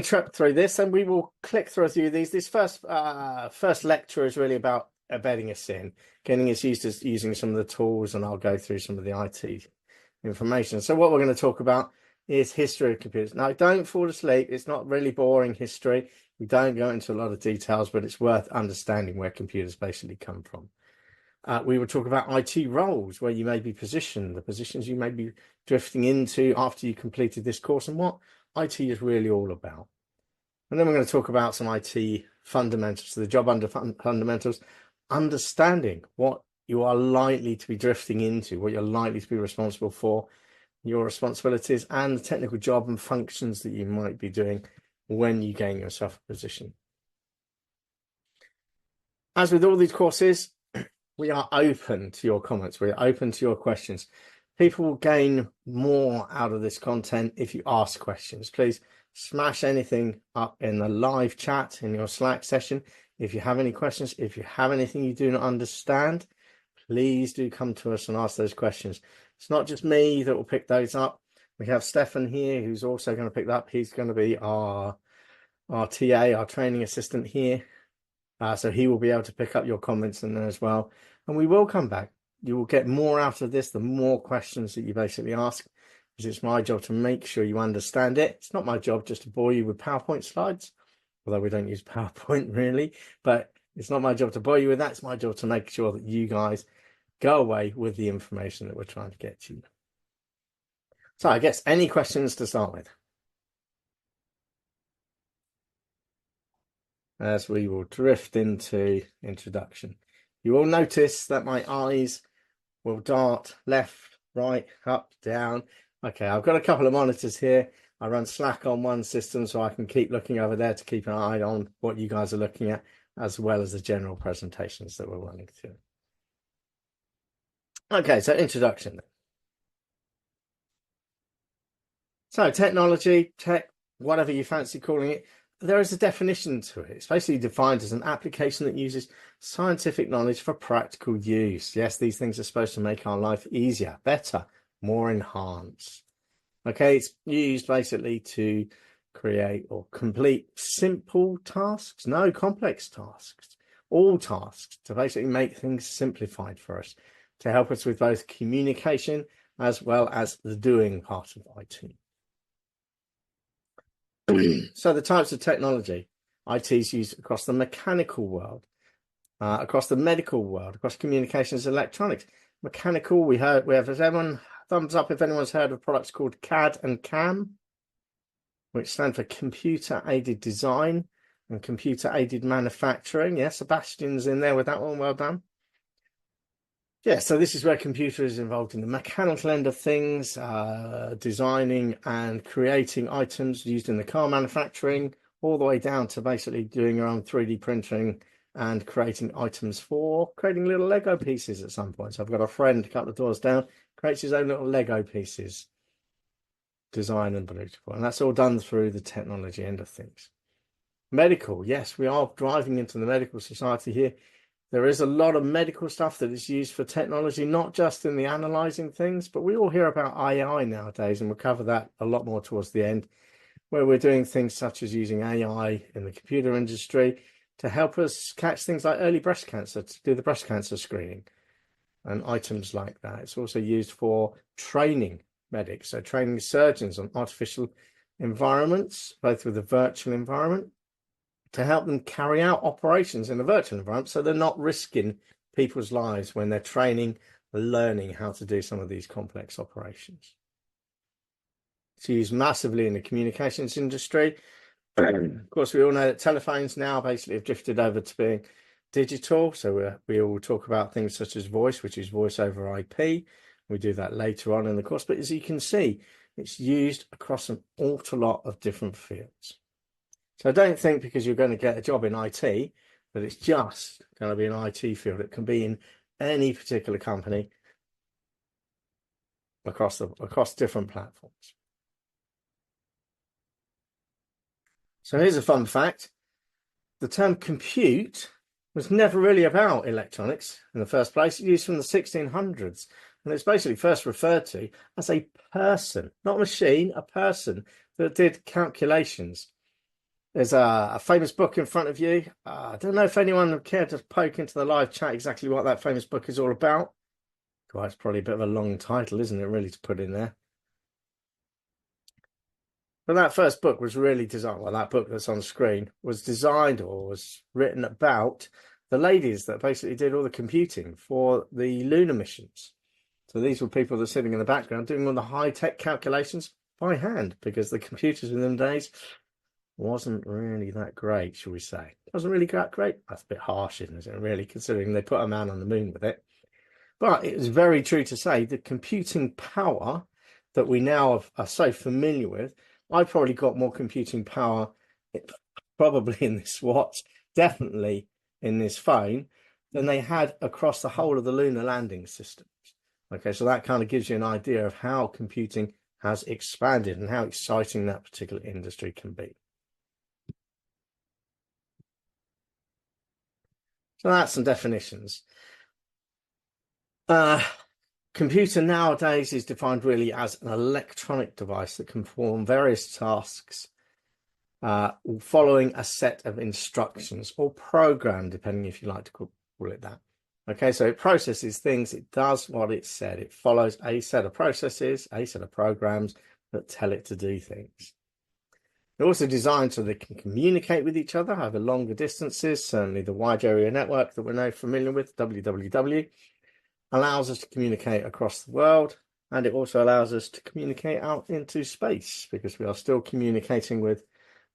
trip through this, and we will click through a few of these. This first lecture is really about embedding us in, getting us used to using some of the tools, and I'll go through some of the IT information. So what we're going to talk about is history of computers. Now, don't fall asleep. It's not really boring history. We don't go into a lot of details, but it's worth understanding where computers basically come from. We will talk about IT roles, where you may be positioned, the positions you may be drifting into after you completed this course, and what IT is really all about. And then we're going to talk about some IT fundamentals, so the job under fundamentals, understanding what you are likely to be drifting into, what you're likely to be responsible for, your responsibilities, and the technical job and functions that you might be doing when you gain yourself a position. As with all these courses, we are open to your comments. We're open to your questions. People will gain more out of this content if you ask questions. Please smash anything up in the live chat in your Slack session. If you have any questions, if you have anything you do not understand, please do come to us and ask those questions. It's not just me that will pick those up. We have Stefan here, who's also going to pick that up. He's going to be our TA, our training assistant here. So he will be able to pick up your comments in there as well. And we will come back. You will get more out of this, the more questions that you basically ask, because it's my job to make sure you understand it. It's not my job just to bore you with PowerPoint slides, although we don't use PowerPoint really, but it's not my job to bore you with that. It's my job to make sure that you guys go away with the information that we're trying to get to you. So I guess any questions to start with? As we will drift into introduction. You will notice that my eyes will dart left, right, up, down. Okay, I've got a couple of monitors here. I run Slack on one system, so I can keep looking over there to keep an eye on what you guys are looking at, as well as the general presentations that we're running through. Okay, so introduction. So technology, tech, whatever you fancy calling it, there is a definition to it. It's basically defined as an application that uses scientific knowledge for practical use. Yes, these things are supposed to make our life easier, better, more enhanced. Okay, it's used basically to create or complete simple tasks, no complex tasks, all tasks, to basically make things simplified for us, to help us with both communication as well as the doing part of IT. So the types of technology IT is used across the mechanical world, across the medical world, across communications and electronics. Mechanical, we have, has everyone, thumbs up if anyone's heard of products called CAD and CAM, which stand for computer aided design and computer aided manufacturing. Yeah, Sebastian's in there with that one, well done. Yeah, so this is where computer is involved in the mechanical end of things, designing and creating items used in the car manufacturing, all the way down to basically doing your own 3D printing and creating items for creating little Lego pieces at some point. So I've got a friend a couple of doors down, creates his own little Lego pieces, design and beautiful. And that's all done through the technology end of things. Medical, yes, we are driving into the medical society here. There is a lot of medical stuff that is used for technology, not just in the analyzing things, but we all hear about AI nowadays, and we'll cover that a lot more towards the end, where we're doing things such as using AI in the computer industry to help us catch things like early breast cancer, to do the breast cancer screening and items like that. It's also used for training medics, so training surgeons on artificial environments, both with a virtual environment, to help them carry out operations in a virtual environment so they're not risking people's lives when they're training, learning how to do some of these complex operations. It's used massively in the communications industry. Of course, we all know that telephones now basically have drifted over to being digital. So we will talk about things such as voice, which is voice over IP. We do that later on in the course. But as you can see, it's used across an awful lot of different fields. So don't think because you're going to get a job in IT that it's just going to be an IT field. It can be in any particular company across different platforms. So here's a fun fact. The term compute was never really about electronics in the first place. It's used from the 1600s. And it's basically first referred to as a person, not a machine, a person that did calculations. There's a famous book in front of you. I don't know if anyone would care to poke into the live chat exactly what that famous book is all about. Well, it's probably a bit of a long title, isn't it, really, to put in there? But that first book was really designed, well, that book that's on screen was designed or was written about the ladies that basically did all the computing for the lunar missions. So these were people that were sitting in the background doing all the high-tech calculations by hand, because the computers in them days wasn't really that great, shall we say. It wasn't really that great. That's a bit harsh, isn't it, really, considering they put a man on the moon with it. But it was very true to say the computing power that we now are so familiar with, I've probably got more computing power probably in this watch, definitely in this phone, than they had across the whole of the lunar landing systems. Okay, so that kind of gives you an idea of how computing has expanded and how exciting that particular industry can be. So that's some definitions. Computer nowadays is defined really as an electronic device that can perform various tasks following a set of instructions or program, depending if you like to call it that. Okay, so it processes things, it does what it said, it follows a set of processes, a set of programs that tell it to do things. They're also designed so they can communicate with each other over longer distances. Certainly the wide area network that we're now familiar with, WWW, allows us to communicate across the world, and it also allows us to communicate out into space, because we are still communicating with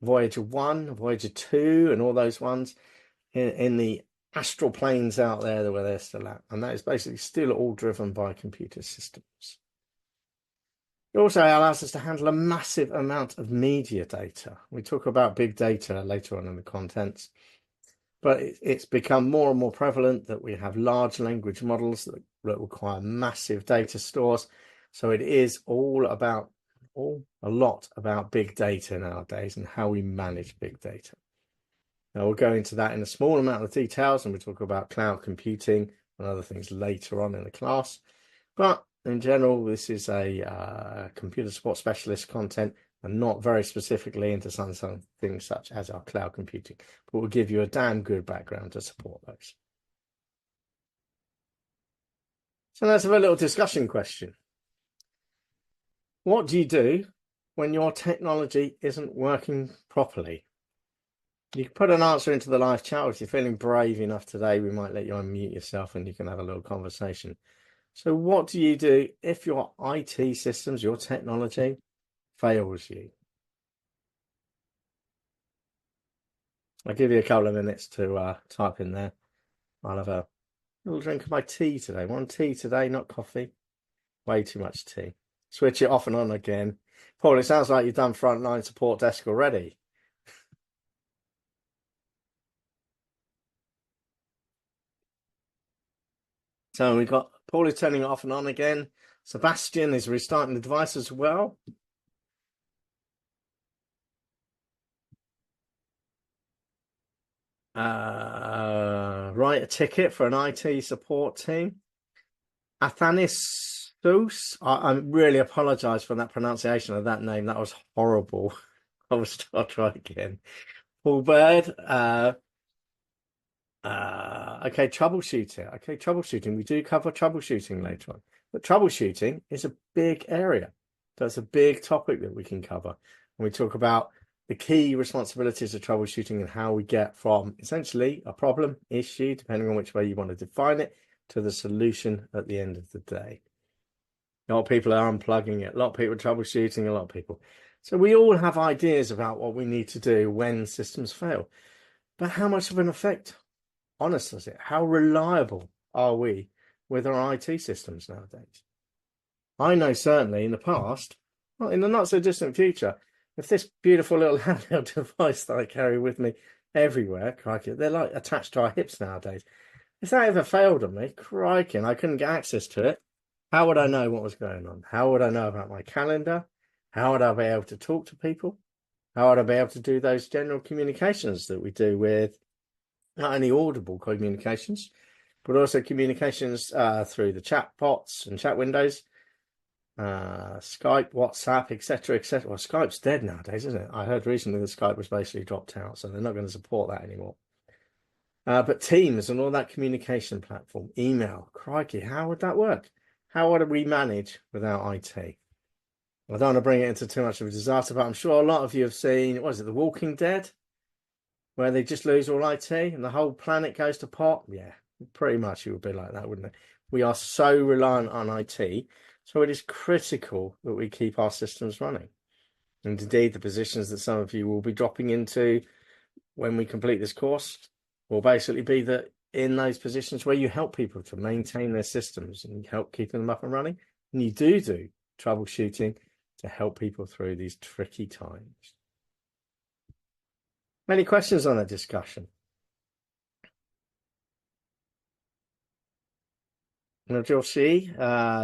Voyager 1, Voyager 2, and all those ones in the astral planes out there where they're still at. And that is basically still all driven by computer systems. It also allows us to handle a massive amount of media data. We talk about big data later on in the contents, but it's become more and more prevalent that we have large language models that require massive data stores. So it is a lot about big data nowadays and how we manage big data. Now we'll go into that in a small amount of details, and we'll talk about cloud computing and other things later on in the class. But in general, this is a computer support specialist content, and not very specifically into some things such as our cloud computing, but we'll give you a damn good background to support those. So let's have a little discussion question. What do you do when your technology isn't working properly? You can put an answer into the live chat, or if you're feeling brave enough today, we might let you unmute yourself and you can have a little conversation. So what do you do if your IT systems, your technology, fails you? I'll give you a couple of minutes to type in there. I'll have a little drink of my tea today. One tea today, not coffee. Way too much tea. Switch it off and on again. Paul, it sounds like you've done frontline support desk already. So we've got Paul is turning it off and on again. Sebastian is restarting the device as well. Write a ticket for an IT support team. Athanis, I really apologize for that pronunciation of that name. That was horrible. I'll try again. Paul Bird. Okay, troubleshooting. Okay, troubleshooting. We do cover troubleshooting later on, but troubleshooting is a big area. That's a big topic that we can cover. And we talk about the key responsibilities of troubleshooting and how we get from essentially a problem, issue, depending on which way you want to define it, to the solution at the end of the day. A lot of people are unplugging it. A lot of people are troubleshooting, a lot of people. So we all have ideas about what we need to do when systems fail. But how much of an effect, honest is it? How reliable are we with our IT systems nowadays? I know certainly in the past, well, in the not so distant future, if this beautiful little handheld device that I carry with me everywhere, crikey, they're like attached to our hips nowadays. If that ever failed on me, crikey, and I couldn't get access to it, how would I know what was going on? How would I know about my calendar? How would I be able to talk to people? How would I be able to do those general communications that we do with not only audible communications, but also communications through the chat bots and chat windows? Skype, WhatsApp, etc., etc. Well, Skype's dead nowadays, isn't it? I heard recently that Skype was basically dropped out, so they're not going to support that anymore. But Teams and all that communication platform, email, crikey, how would that work? How would we manage without IT? I don't want to bring it into too much of a disaster, but I'm sure a lot of you have seen, what is it, The Walking Dead, where they just lose all IT and the whole planet goes to pot? Yeah, pretty much it would be like that, wouldn't it? We are so reliant on IT, so it is critical that we keep our systems running. And indeed, the positions that some of you will be dropping into when we complete this course will basically be that in those positions where you help people to maintain their systems and help keeping them up and running, and you do troubleshooting to help people through these tricky times. Many questions on that discussion? Module C,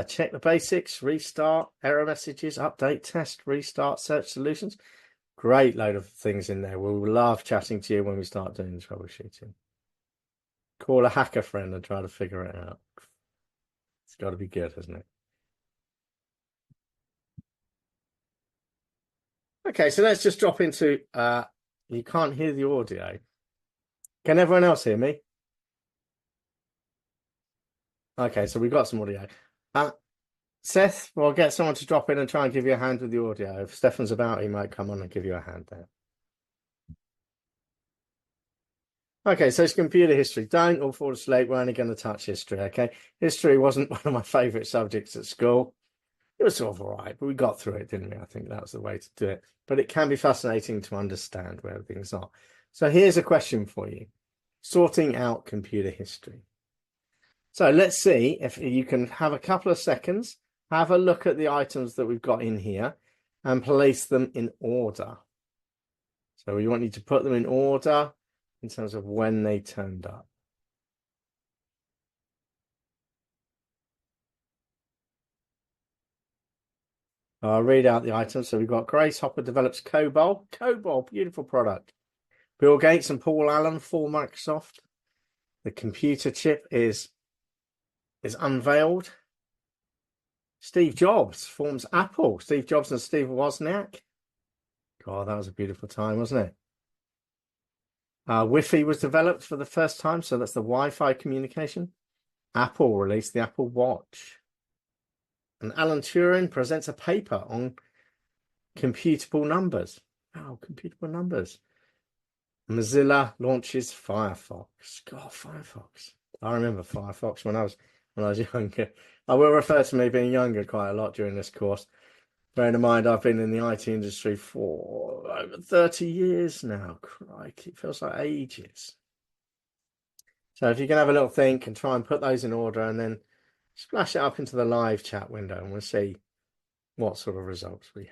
check the basics, restart, error messages, update, test, restart, search solutions. Great load of things in there. We'll love chatting to you when we start doing the troubleshooting. Call a hacker friend and try to figure it out. It's got to be good, hasn't it? Okay, so let's just drop into, you can't hear the audio. Can everyone else hear me? Okay, so we've got some audio. Seth, we'll get someone to drop in and try and give you a hand with the audio. If Stefan's about, he might come on and give you a hand there. Okay, so it's computer history. Don't all fall asleep. We're only going to touch history, okay? History wasn't one of my favourite subjects at school. It was sort of all right, but we got through it, didn't we? I think that was the way to do it. But it can be fascinating to understand where things are. So here's a question for you. Sorting out computer history. So let's see if you can have a couple of seconds, have a look at the items that we've got in here and place them in order. So we want you to put them in order in terms of when they turned up. I'll read out the items. So we've got Grace Hopper develops COBOL. COBOL, beautiful product. Bill Gates and Paul Allen for Microsoft. The computer chip is unveiled. Steve Jobs forms Apple. Steve Jobs and Steve Wozniak. God, that was a beautiful time, wasn't it? Wi-Fi was developed for the first time, so that's the Wi-Fi communication. Apple released the Apple Watch. And Alan Turing presents a paper on computable numbers. Oh, computable numbers. Mozilla launches Firefox. God, Firefox. I remember Firefox when I was younger. I will refer to me being younger quite a lot during this course. Bearing in mind, I've been in the IT industry for over 30 years now. Crikey, it feels like ages. So if you can have a little think and try and put those in order and then splash it up into the live chat window and we'll see what sort of results we have.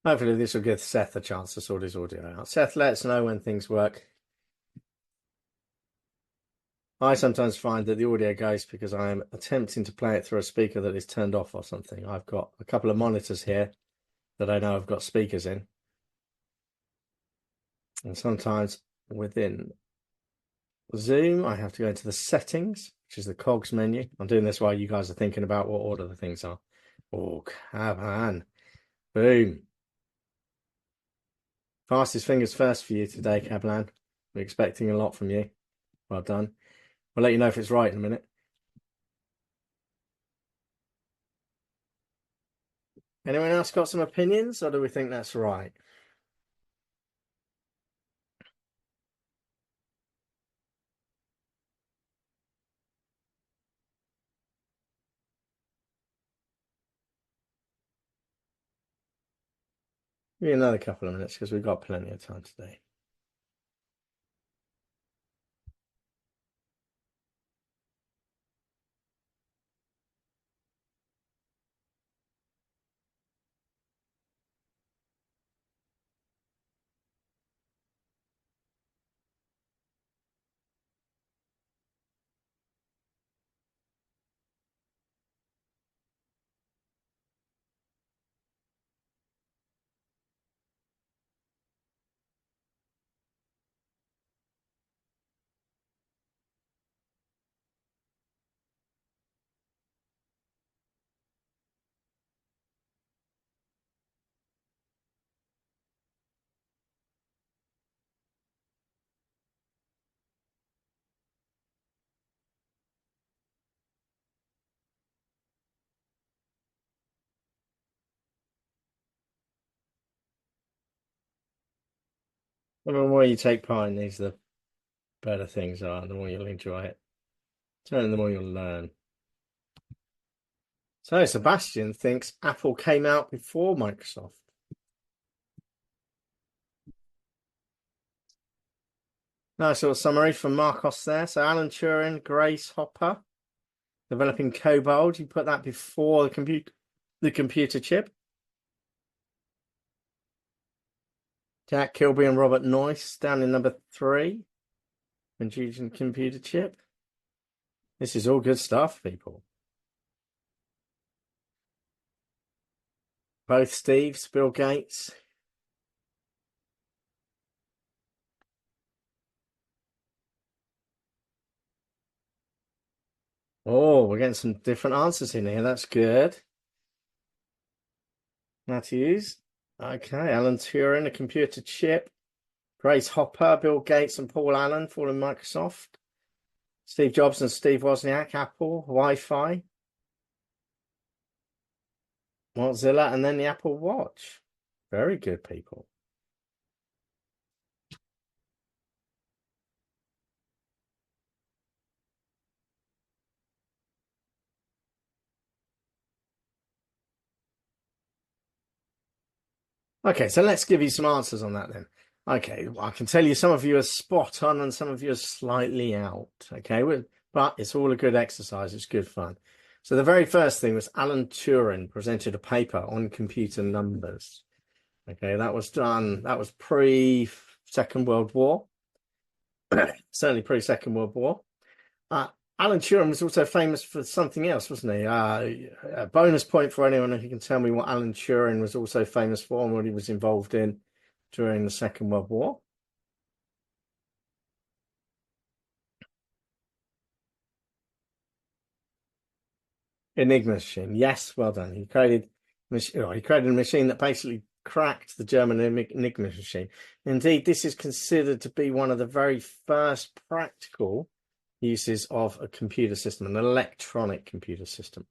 Hopefully this will give Seth a chance to sort his audio out. Seth, let us know when things work. I sometimes find that the audio goes because I am attempting to play it through a speaker that is turned off or something. I've got a couple of monitors here that I know have got speakers in. And sometimes within Zoom, I have to go into the settings, which is the cogs menu. I'm doing this while you guys are thinking about what order the things are. Oh, come on. Boom. Fastest fingers first for you today, Kablan. We're expecting a lot from you. Well done. I'll let you know if it's right in a minute. Anyone else got some opinions, or do we think that's right? Give me another couple of minutes because we've got plenty of time today. The more you take part in these, the better things are, the more you'll enjoy it. Certainly, the more you'll learn. So Sebastian thinks Apple came out before Microsoft. Nice little summary from Marcos there. So Alan Turing, Grace Hopper, developing COBOL. You put that before the computer chip. Jack Kilby and Robert Noyce down in number 3. Introducing computer chip. This is all good stuff, people. Both Steves, Bill Gates. Oh, we're getting some different answers in here. That's good. Matthews. Okay, Alan Turing, a computer chip. Grace Hopper, Bill Gates and Paul Allen falling Microsoft. Steve Jobs and Steve Wozniak, Apple, Wi-Fi. Mozilla, and then the Apple Watch. Very good, people. Okay, so let's give you some answers on that then. Okay, well, I can tell you some of you are spot on and some of you are slightly out. Okay, but it's all a good exercise. It's good fun. So the very first thing was Alan Turing presented a paper on computer numbers. Okay, that was done. That was pre-Second World War. Certainly pre-Second World War. Alan Turing was also famous for something else, wasn't he? A bonus point for anyone who can tell me what Alan Turing was also famous for and what he was involved in during the Second World War. Enigma machine. Yes, well done. He created a machine that basically cracked the German Enigma machine. Indeed, this is considered to be one of the very first practical uses of a computer system, an electronic computer system.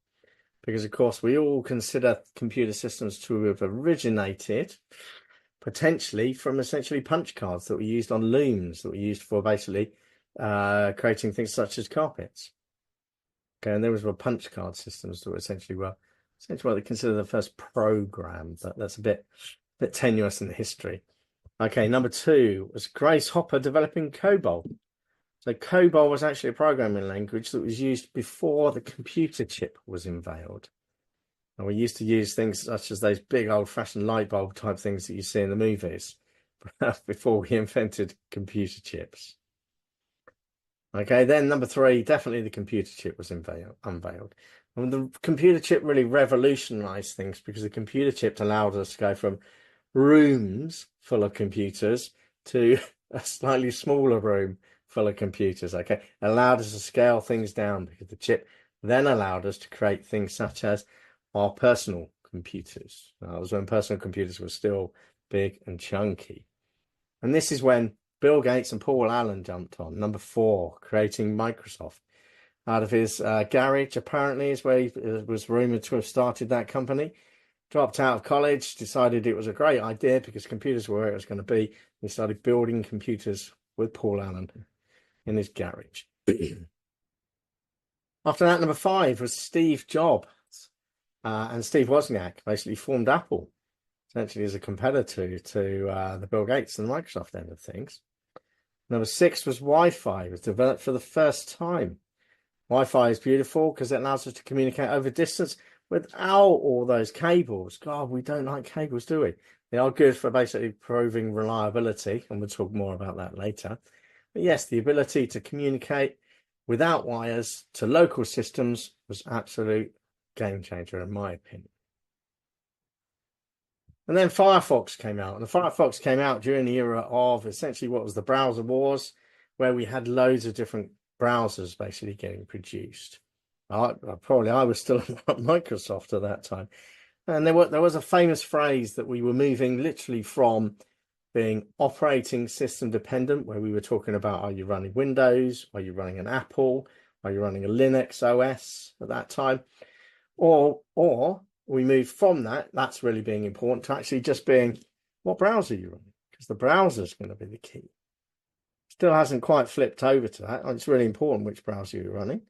Because, of course, we all consider computer systems to have originated potentially from essentially punch cards that were used on looms, that were used for basically creating things such as carpets. Okay, and there was punch card systems that were essentially what they consider the first program, but that's a bit tenuous in the history. Okay, number 2 was Grace Hopper developing COBOL. So COBOL was actually a programming language that was used before the computer chip was unveiled. And we used to use things such as those big old-fashioned light bulb type things that you see in the movies before we invented computer chips. Okay, then number 3, definitely the computer chip was unveiled. And the computer chip really revolutionized things because the computer chip allowed us to go from rooms full of computers to a slightly smaller room full of computers. Okay, it allowed us to scale things down because the chip then allowed us to create things such as our personal computers. That was when personal computers were still big and chunky. And this is when Bill Gates and Paul Allen jumped on. Number 4, creating Microsoft. Out of his garage, apparently, is where he was rumored to have started that company. Dropped out of college, decided it was a great idea because computers were where it was going to be. He started building computers with Paul Allen in his garage. After that, number 5 was Steve Jobs. And Steve Wozniak basically formed Apple, essentially as a competitor to the Bill Gates and the Microsoft end of things. Number 6 was Wi-Fi. It was developed for the first time. Wi-Fi is beautiful because it allows us to communicate over distance without all those cables. God, we don't like cables, do we? They are good for basically proving reliability, and we'll talk more about that later. But yes, the ability to communicate without wires to local systems was absolute game changer, in my opinion. And then Firefox came out, and the Firefox came out during the era of essentially what was the browser wars, where we had loads of different browsers basically getting produced. I was still at Microsoft at that time, and there was a famous phrase that we were moving literally from being operating system dependent, where we were talking about, are you running Windows, are you running an Apple, are you running a Linux OS at that time, or we moved from that, that's really being important, to actually just being, what browser are you running? because the browser is going to be the key. Still hasn't quite flipped over to that. It's really important which browser you're running.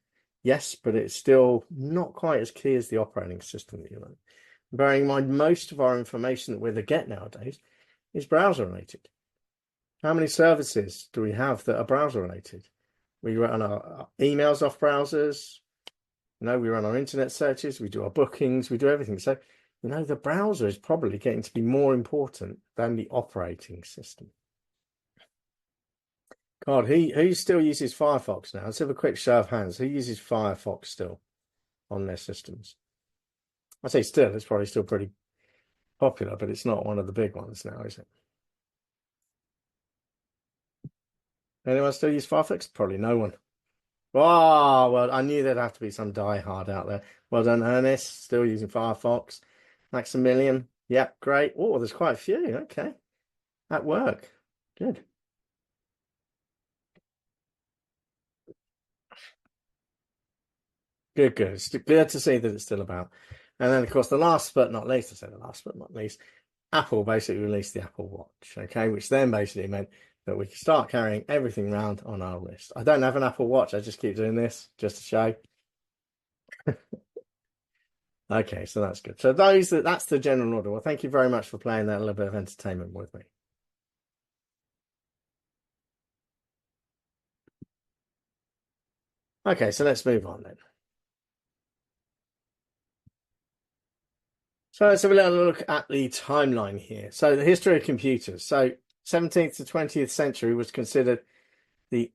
Yes, but it's still not quite as key as the operating system that you're running. Bearing in mind, most of our information that we get nowadays is browser related. How many services do we have that are browser related? We run our emails off browsers. We run our internet searches. We do our bookings. We do everything. So, the browser is probably getting to be more important than the operating system. God, who still uses Firefox now? Let's have a quick show of hands. Who uses Firefox still on their systems? I say still, it's probably still pretty popular, but it's not one of the big ones now, is it? Anyone still use Firefox? Probably no one. Oh, well, I knew there'd have to be some diehard out there. Well done, Ernest. Still using Firefox. Maximilian. Yep, great. Oh, there's quite a few. Okay. At work. Good. Good. It's good to see that it's still about. And then, of course, the last but not least, Apple basically released the Apple Watch, okay, which then basically meant that we could start carrying everything around on our wrist. I don't have an Apple Watch. I just keep doing this just to show. Okay, so that's good. So that's the general order. Well, thank you very much for playing that little bit of entertainment with me. Okay, so let's move on then. So let's have a little look at the timeline here. So the history of computers. So 17th to 20th century was considered the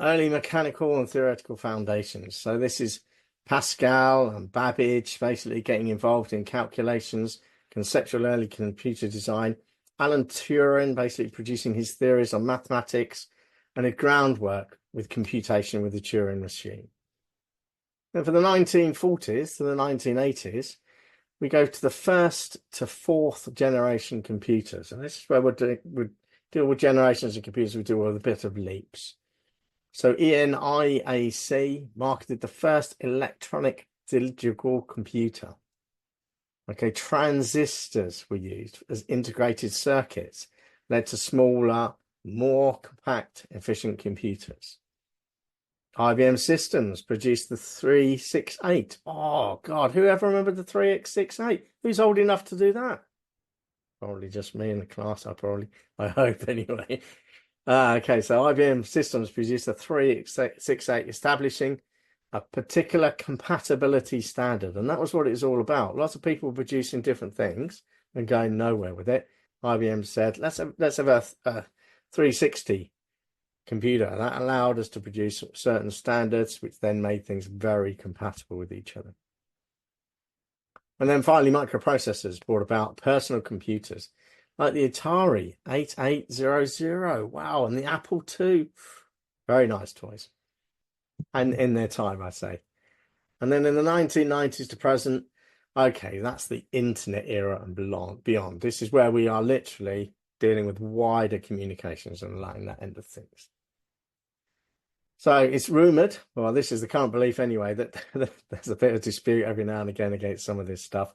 early mechanical and theoretical foundations. So this is Pascal and Babbage basically getting involved in calculations, conceptual early computer design. Alan Turing basically producing his theories on mathematics and a groundwork with computation with the Turing machine. Then for the 1940s to the 1980s, we go to the first to fourth generation computers. And this is where we deal with generations of computers. We deal with a bit of leaps. So ENIAC marketed the first electronic digital computer. Okay, transistors were used as integrated circuits, led to smaller, more compact, efficient computers. IBM Systems produced the 368. Oh, God, whoever remembered the 368? Who's old enough to do that? Probably just me in the class, I hope anyway. Okay, so IBM Systems produced the 368, establishing a particular compatibility standard. And that was what it was all about. Lots of people producing different things and going nowhere with it. IBM said, let's have a 360 computer. That allowed us to produce certain standards, which then made things very compatible with each other. And then finally, microprocessors brought about personal computers like the Atari 8800. Wow, and the Apple II. Very nice toys. And in their time, I say. And then in the 1990s to present, okay, that's the internet era and beyond. This is where we are literally dealing with wider communications and allowing that end of things. So it's rumoured, well, this is the current belief anyway, that there's a bit of dispute every now and again against some of this stuff,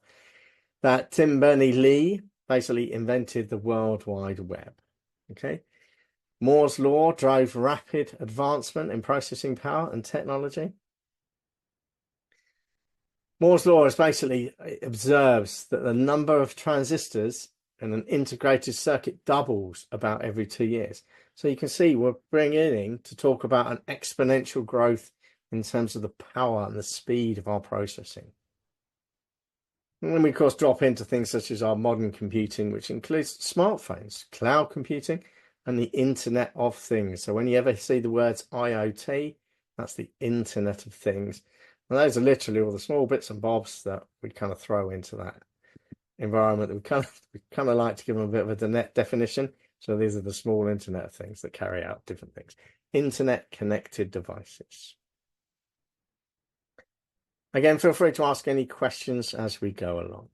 that Tim Berners-Lee basically invented the World Wide Web. Okay, Moore's law drove rapid advancement in processing power and technology. Moore's law is basically observes that the number of transistors in an integrated circuit doubles about every 2 years. So you can see we're bringing to talk about an exponential growth in terms of the power and the speed of our processing. And then we, of course, drop into things such as our modern computing, which includes smartphones, cloud computing, and the Internet of Things. So when you ever see the words IoT, that's the Internet of Things. And those are literally all the small bits and bobs that we kind of throw into that environment. We kind of like to give them a bit of a definition. So these are the small Internet of Things that carry out different things. Internet connected devices. Again, feel free to ask any questions as we go along.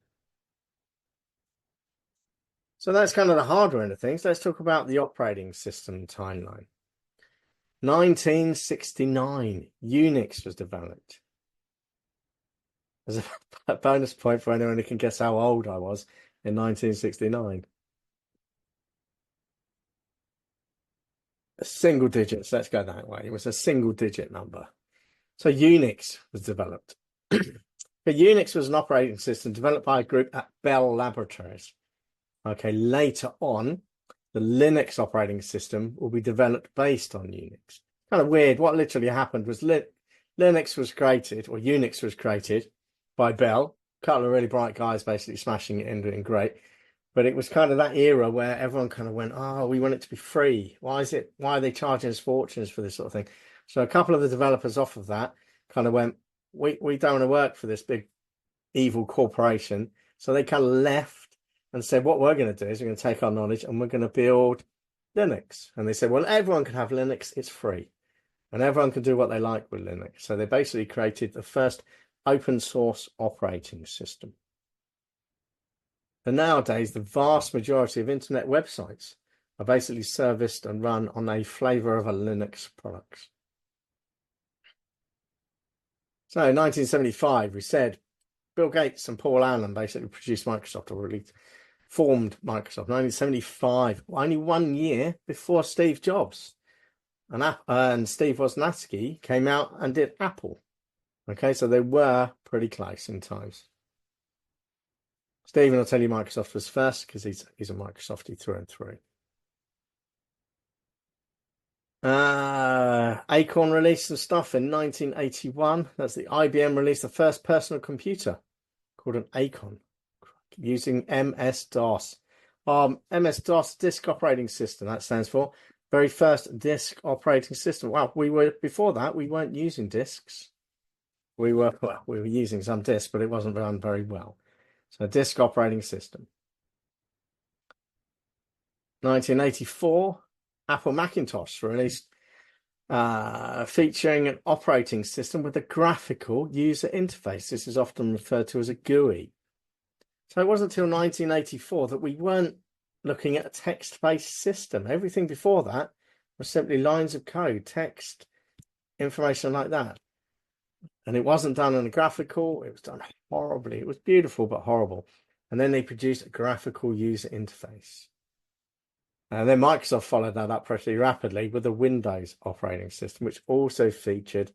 So that's kind of the hardware end of things. Let's talk about the operating system timeline. 1969, Unix was developed. As a bonus point for anyone who can guess how old I was in 1969. Single digits, let's go that way. It was a single digit number. So Unix was developed. But Unix was an operating system developed by a group at Bell Laboratories. Okay, later on, the Linux operating system will be developed based on Unix. Kind of weird. What literally happened was Linux was created, or Unix was created by Bell. A couple of really bright guys basically smashing it and doing great. But it was kind of that era where everyone kind of went, oh, we want it to be free. Why are they charging us fortunes for this sort of thing? So a couple of the developers off of that kind of went, we don't want to work for this big evil corporation. So they kind of left and said, what we're going to do is we're going to take our knowledge and we're going to build Linux. And they said, well, everyone can have Linux. It's free. And everyone can do what they like with Linux. So they basically created the first open source operating system. And nowadays, the vast majority of internet websites are basically serviced and run on a flavor of a Linux products. So in 1975, we said Bill Gates and Paul Allen basically produced Microsoft, or at least formed Microsoft. 1975, only 1 year before Steve Jobs and Steve Wozniacki came out and did Apple. Okay, so they were pretty close in times. Stephen will tell you Microsoft was first because he's a Microsoftie through and through. Acorn released some stuff in 1981. That's the IBM released the first personal computer called an Acorn using MS-DOS. MS-DOS, disk operating system, that stands for. Very first disk operating system. Well, before that, we weren't using disks. We were using some disks, but it wasn't run very well. So disk operating system. 1984, Apple Macintosh released featuring an operating system with a graphical user interface. This is often referred to as a GUI. So it wasn't until 1984 that we weren't looking at a text-based system. Everything before that was simply lines of code, text, information like that. And it wasn't done on a graphical, it was done horribly. It was beautiful, but horrible. And then they produced a graphical user interface. And then Microsoft followed that up pretty rapidly with the Windows operating system, which also featured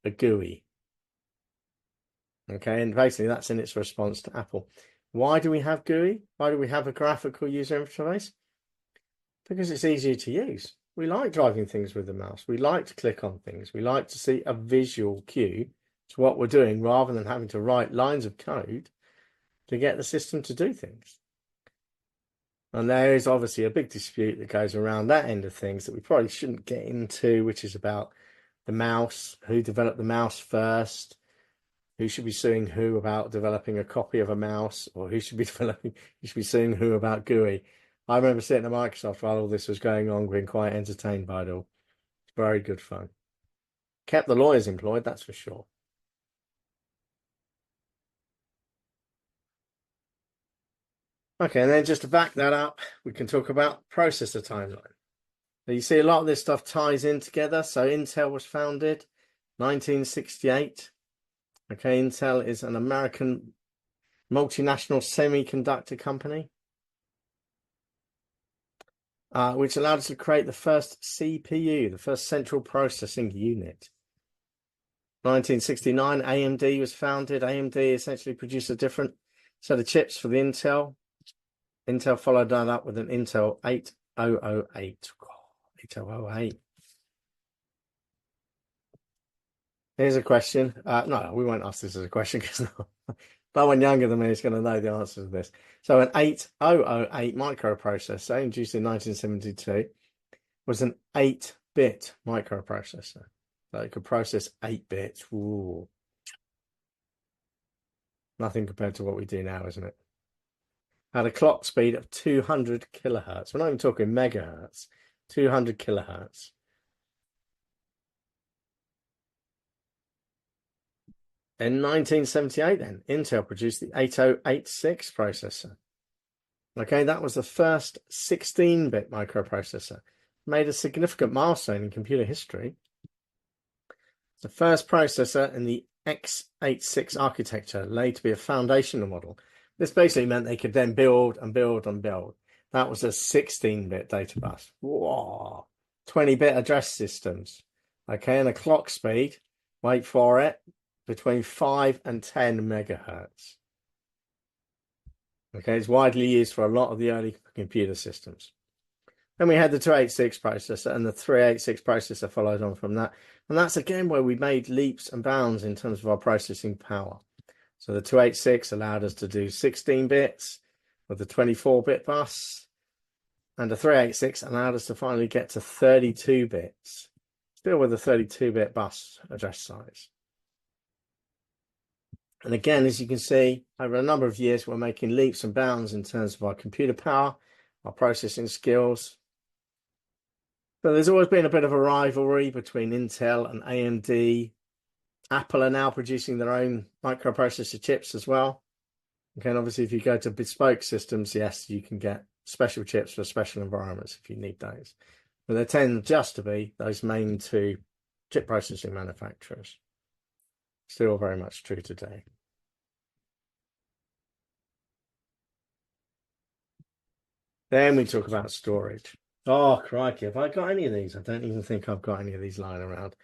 a GUI. Okay, and basically that's in its response to Apple. Why do we have GUI? Why do we have a graphical user interface? Because it's easier to use. We like driving things with the mouse. We like to click on things. We like to see a visual cue to what we're doing rather than having to write lines of code to get the system to do things. And there is obviously a big dispute that goes around that end of things that we probably shouldn't get into, which is about the mouse, who developed the mouse first, who should be suing who about developing a copy of a mouse, or who should be suing who about GUI. I remember sitting at Microsoft while all this was going on, being quite entertained by it all. It's very good fun. Kept the lawyers employed, that's for sure. Okay, and then just to back that up, we can talk about processor timeline. So you see a lot of this stuff ties in together. So Intel was founded 1968. Okay, Intel is an American multinational semiconductor company, which allowed us to create the first CPU, the first central processing unit. 1969, AMD was founded. AMD essentially produced a different set of chips for the Intel. Intel followed that up with an Intel 8008. 8008. Here's a question. No, we won't ask this as a question because no one younger than me is going to know the answer to this. So an 8008 microprocessor introduced in 1972 was an 8-bit microprocessor. So it could process 8 bits. Ooh. Nothing compared to what we do now, isn't it? Had a clock speed of 200 kilohertz. We're not even talking megahertz. 200 kilohertz. In 1978, then, Intel produced the 8086 processor. Okay, that was the first 16-bit microprocessor. Made a significant milestone in computer history. The first processor in the x86 architecture laid to be a foundational model. This basically meant they could then build and build and build. That was a 16-bit data bus. Whoa. 20-bit address systems. Okay, and a clock speed, wait for it, between 5 and 10 megahertz. Okay, it's widely used for a lot of the early computer systems. Then we had the 286 processor, and the 386 processor followed on from that. And that's again where we made leaps and bounds in terms of our processing power. So the 286 allowed us to do 16 bits with the 24-bit bus, and the 386 allowed us to finally get to 32 bits, still with a 32-bit bus address size. And again, as you can see, over a number of years, we're making leaps and bounds in terms of our computer power, our processing skills. But there's always been a bit of a rivalry between Intel and AMD. Apple are now producing their own microprocessor chips as well. Okay, and obviously, if you go to bespoke systems, yes, you can get special chips for special environments if you need those. But they tend just to be those main two chip processing manufacturers. Still very much true today. Then we talk about storage. Oh, crikey, have I got any of these? I don't even think I've got any of these lying around.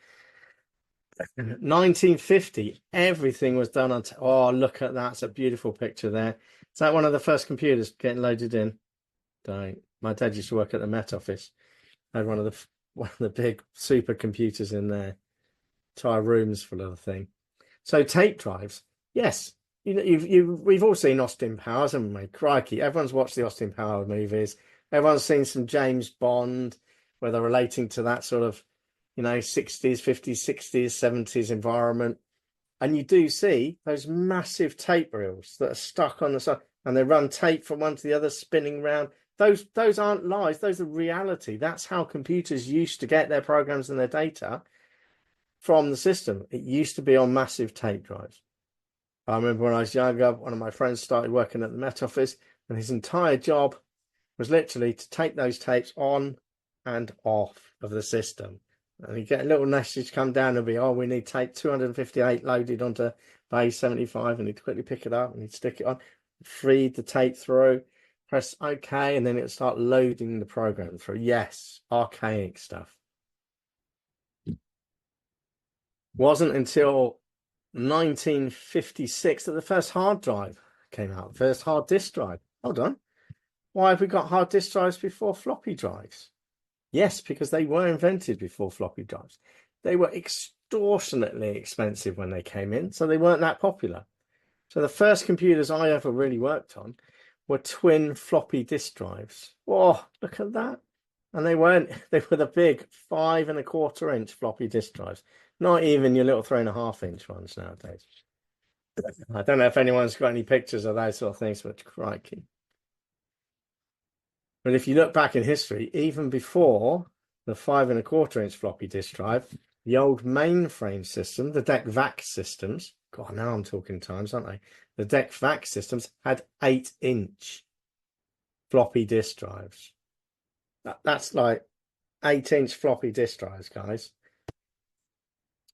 1950, everything was done on... Oh, look at that. It's a beautiful picture there. Is that one of the first computers getting loaded in? Don't. My dad used to work at the Met Office. I had one of the big supercomputers in there. Entire rooms full of the thing. So tape drives, yes. We've all seen Austin Powers, haven't we? Crikey, everyone's watched the Austin Powers movies. Everyone's seen some James Bond, where they're relating to that sort of, 60s, 50s, 60s, 70s environment. And you do see those massive tape reels that are stuck on the side, and they run tape from one to the other, spinning around. Those aren't lies. Those are reality. That's how computers used to get their programs and their data from the system. It used to be on massive tape drives. I remember when I was younger, one of my friends started working at the Met Office, and his entire job was literally to take those tapes on and off of the system. And you get a little message come down and be, oh, we need tape 258 loaded onto bay 75, and he'd quickly pick it up and he'd stick it on, feed the tape through, press OK, and then it'll start loading the program through. Yes, archaic stuff. Wasn't until 1956 that the first hard drive came out, first hard disk drive. Hold on. Why have we got hard disk drives before floppy drives? Yes, because they were invented before floppy drives. They were extortionately expensive when they came in, so they weren't that popular. So the first computers I ever really worked on were twin floppy disk drives. Oh, look at that. And they were the big 5 1/4 inch floppy disk drives. Not even your little 3 1/2 inch ones nowadays. I don't know if anyone's got any pictures of those sort of things, but crikey. But if you look back in history, even before the 5 1/4 inch floppy disk drive, the old mainframe system, the DEC VAC systems, God, now I'm talking times, aren't I? The DEC VAC systems had 8-inch floppy disk drives. That's like 8-inch floppy disk drives, guys.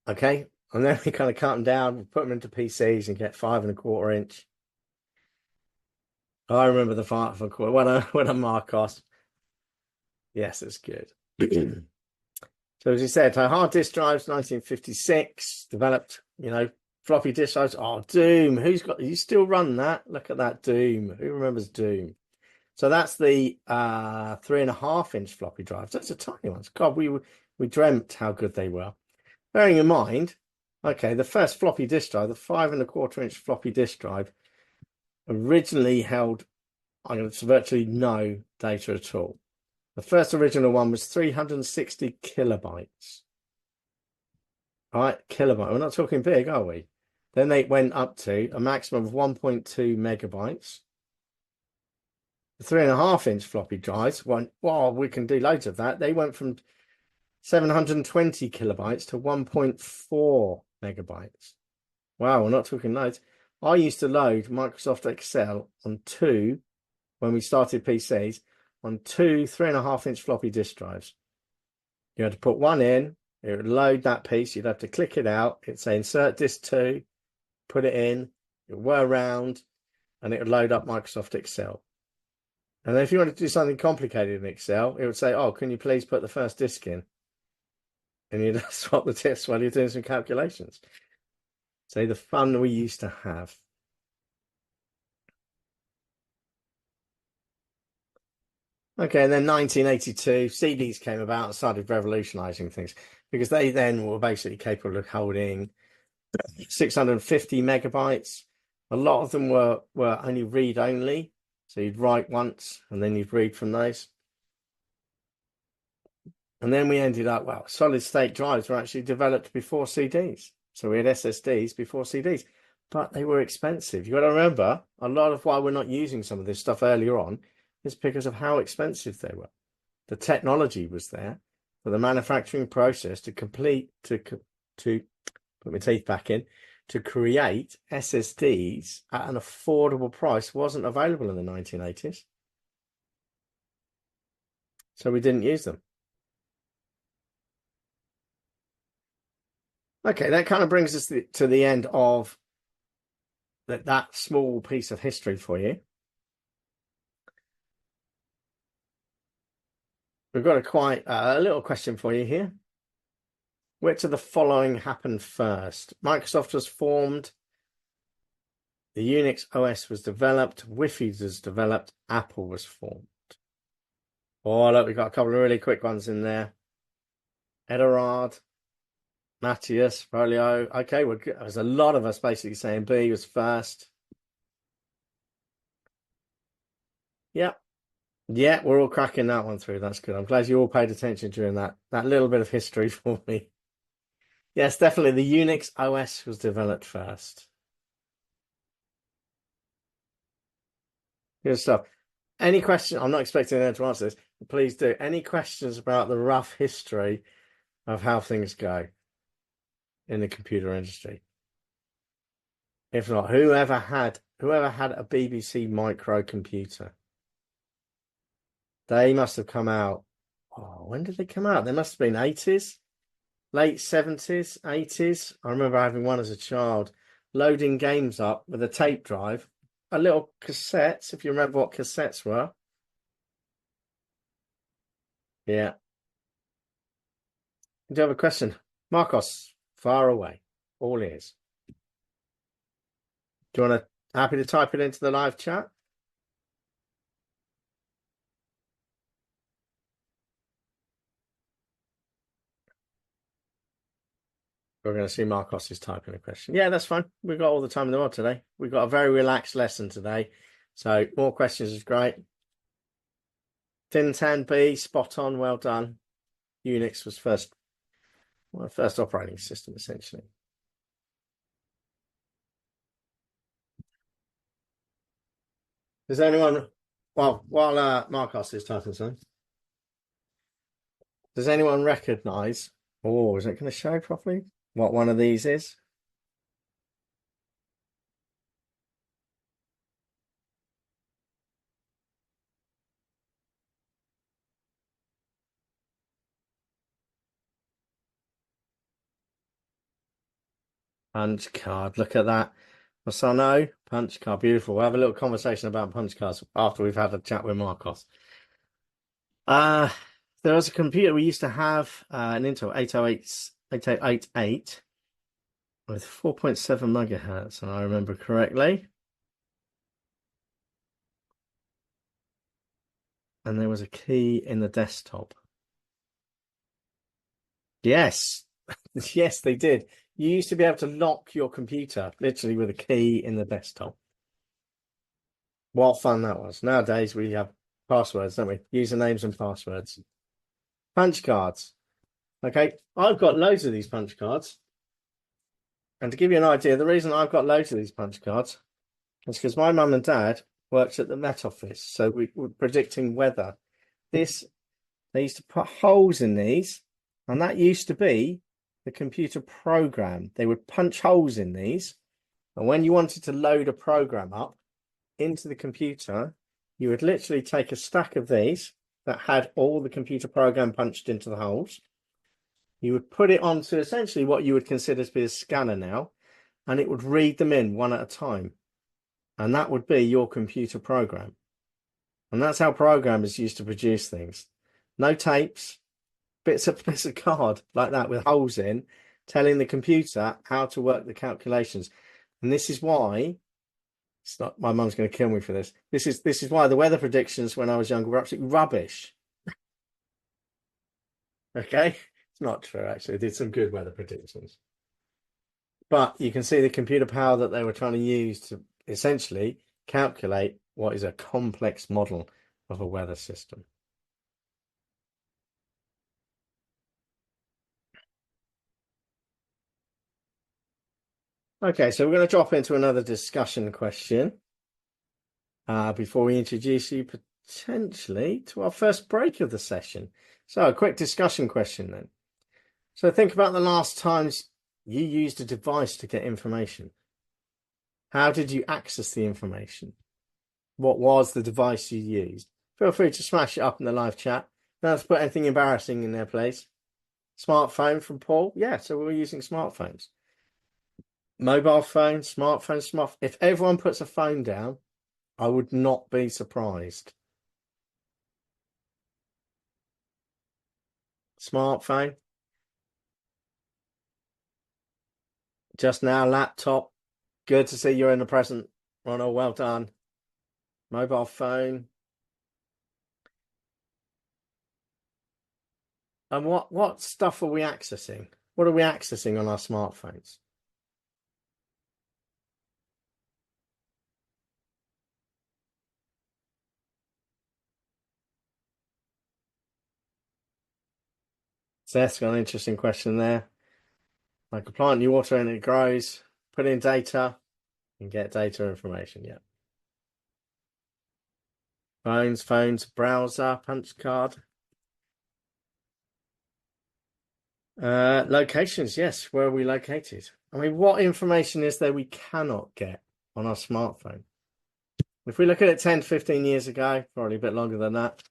Okay, and then we kind of cut them down, put them into PCs and get 5 1/4 inch. I remember the 5 1/4 when a Marcos. Yes, it's good. So as you said, hard disk drives, 1956, developed, floppy disk drives. Oh, Doom. You still run that? Look at that Doom. Who remembers Doom? So that's the 3 1/2 inch floppy drives. Those are tiny ones. God, we dreamt how good they were. Bearing in mind, okay, the first floppy disk drive, the 5 1/4 inch floppy disk drive, originally held virtually no data at all. The first original one was 360 kilobytes. All right, kilobyte. We're not talking big, are we? Then they went up to a maximum of 1.2 megabytes. The 3 1/2 inch floppy drives went, well, we can do loads of that. They went from 720 kilobytes to 1.4 megabytes. Wow, we're not talking loads. I used to load Microsoft Excel on when we started PCs, on 2 3 1/2 inch floppy disk drives. You had to put one in, it would load that piece, you'd have to click it out, it'd say insert disk 2, put it in, it would whir around, and it would load up Microsoft Excel. And then if you want to do something complicated in Excel, it would say, oh, can you please put the first disk in? And you'd swap the disks while you're doing some calculations. So the fun we used to have. Okay, and then 1982, CDs came about and started revolutionizing things because they then were basically capable of holding 650 megabytes. A lot of them were only read only. So you'd write once and then you'd read from those. And then we ended up, well, solid state drives were actually developed before CDs. So we had SSDs before CDs, but they were expensive. You got to remember, a lot of why we're not using some of this stuff earlier on is because of how expensive they were. The technology was there, but the manufacturing process to put my teeth back in, to create SSDs at an affordable price wasn't available in the 1980s. So we didn't use them. Okay, that kind of brings us to the end of that small piece of history for you. We've got a little question for you here. Which of the following happened first? Microsoft was formed, the Unix OS was developed, Wi-Fi was developed, Apple was formed. Oh, look, we've got a couple of really quick ones in there. Edelrad, Matthias, Folio. Okay, there's a lot of us basically saying B was first. Yeah. Yeah, we're all cracking that one through. That's good. I'm glad you all paid attention during that little bit of history for me. Yes, definitely. The Unix OS was developed first. Good stuff. Any question? I'm not expecting them to answer this, but please do. Any questions about the rough history of how things go in the computer industry? If not, whoever had a BBC microcomputer, they must have come out. Oh, when did they come out? They must have been 80s, late 70s, 80s. I remember having one as a child, loading games up with a tape drive, a little cassettes, if you remember what cassettes were. Yeah. Do you have a question? Marcos, far away. All ears. Do you want to happy to type it into the live chat? We're going to see Marcos is typing a question. Yeah, that's fine. We've got all the time in the world today. We've got a very relaxed lesson today. So more questions is great. Tin10B, spot on, well done. Unix was first operating system, essentially. Does anyone, while Marcos is typing something, does anyone recognize, oh, is it going to show properly what one of these is? Punch card. Look at that. Masano, punch card. Beautiful. We'll have a little conversation about punch cards after we've had a chat with Marcos. There was a computer we used to have, an Intel 8888 with 4.7 megahertz, and I remember correctly. And there was a key in the desktop. Yes. Yes, they did. You used to be able to lock your computer literally with a key in the desktop. What fun that was. Nowadays we have passwords, don't we? Usernames and passwords. Punch cards. Okay, I've got loads of these punch cards. And to give you an idea, the reason I've got loads of these punch cards is because my mum and dad worked at the Met Office. So we were predicting weather. They used to put holes in these, and that used to be the computer program. They would punch holes in these, and when you wanted to load a program up into the computer, you would literally take a stack of these that had all the computer program punched into the holes. You would put it onto essentially what you would consider to be a scanner now, and it would read them in one at a time. And that would be your computer program. And that's how programmers used to produce things. No tapes, bits of card like that with holes in, telling the computer how to work the calculations. And this is why it's not, my mum's going to kill me for this. This is why the weather predictions when I was younger were absolutely rubbish. Okay, it's not true actually. They did some good weather predictions, but you can see the computer power that they were trying to use to essentially calculate what is a complex model of a weather system. Okay, so we're going to drop into another discussion question before we introduce you potentially to our first break of the session. So a quick discussion question then. So think about the last times you used a device to get information. How did you access the information? What was the device you used? Feel free to smash it up in the live chat. Don't have to put anything embarrassing in their place. Smartphone from Paul. Yeah, so we're using smartphones. Mobile phone, smartphone. If everyone puts a phone down, I would not be surprised. Smartphone. Just now, laptop. Good to see you're in the present, Ronald. Well done. Mobile phone. And what stuff are we accessing? What are we accessing on our smartphones? Seth's got an interesting question there. Like a plant you water and it grows, put in data and get data information. Yeah. Phones, browser, punch card. Locations, yes. Where are we located? I mean, what information is there we cannot get on our smartphone? If we look at it 10 to 15 years ago, probably a bit longer than that,